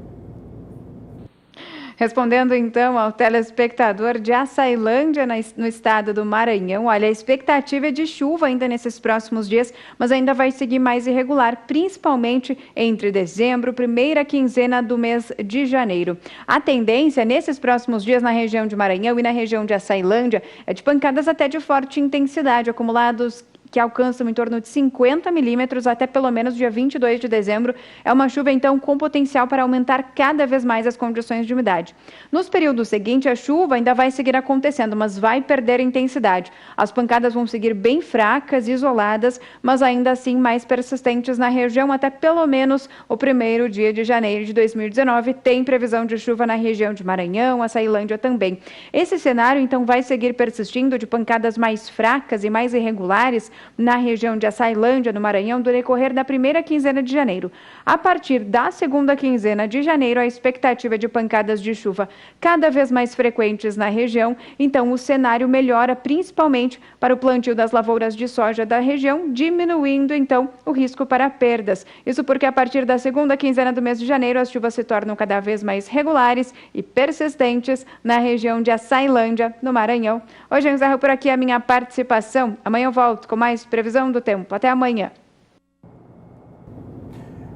Respondendo então ao telespectador de Açailândia, no estado do Maranhão, olha, a expectativa é de chuva ainda nesses próximos dias, mas ainda vai seguir mais irregular, principalmente entre dezembro, primeira quinzena do mês de janeiro. A tendência nesses próximos dias na região de Maranhão e na região de Açailândia é de pancadas até de forte intensidade, acumulados que alcançam em torno de 50 milímetros até pelo menos dia 22 de dezembro. É uma chuva, então, com potencial para aumentar cada vez mais as condições de umidade. Nos períodos seguintes, a chuva ainda vai seguir acontecendo, mas vai perder intensidade. As pancadas vão seguir bem fracas, isoladas, mas ainda assim mais persistentes na região até pelo menos o primeiro dia de janeiro de 2019. Tem previsão de chuva na região de Maranhão, Açailândia também. Esse cenário, então, vai seguir persistindo de pancadas mais fracas e mais irregulares na região de Açailândia, no Maranhão, do decorrer da primeira quinzena de janeiro. A partir da segunda quinzena de janeiro, a expectativa é de pancadas de chuva cada vez mais frequentes na região, então o cenário melhora principalmente para o plantio das lavouras de soja da região, diminuindo então o risco para perdas. Isso porque a partir da segunda quinzena do mês de janeiro, as chuvas se tornam cada vez mais regulares e persistentes na região de Açailândia, no Maranhão. Hoje eu encerro por aqui a minha participação. Amanhã eu volto com mais previsão do tempo. Até amanhã.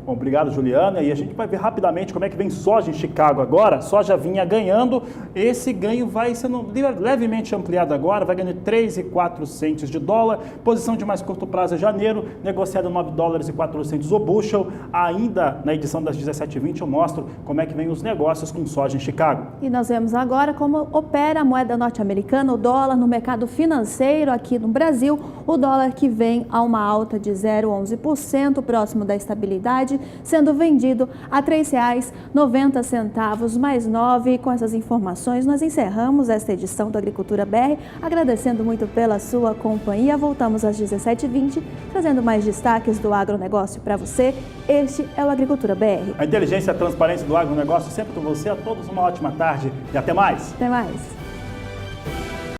Bom, obrigado, Juliana. E a gente vai ver rapidamente como é que vem soja em Chicago agora. Soja vinha ganhando, esse ganho vai sendo levemente ampliado agora, vai ganhando 3,04 de dólar. Posição de mais curto prazo é janeiro, negociada $9,04 o bushel. Ainda na edição das 17h20 eu mostro como é que vem os negócios com soja em Chicago. E nós vemos agora como opera a moeda norte-americana, o dólar no mercado financeiro aqui no Brasil. O dólar que vem a uma alta de 0,11%, próximo da estabilidade, sendo vendido a R$ 3,90 mais 9. Com essas informações, nós encerramos esta edição do Agricultura BR, agradecendo muito pela sua companhia. Voltamos às 17h20, trazendo mais destaques do agronegócio para você. Este é o Agricultura BR. A inteligência e a transparência do agronegócio sempre com você. A todos uma ótima tarde e até mais. Até mais.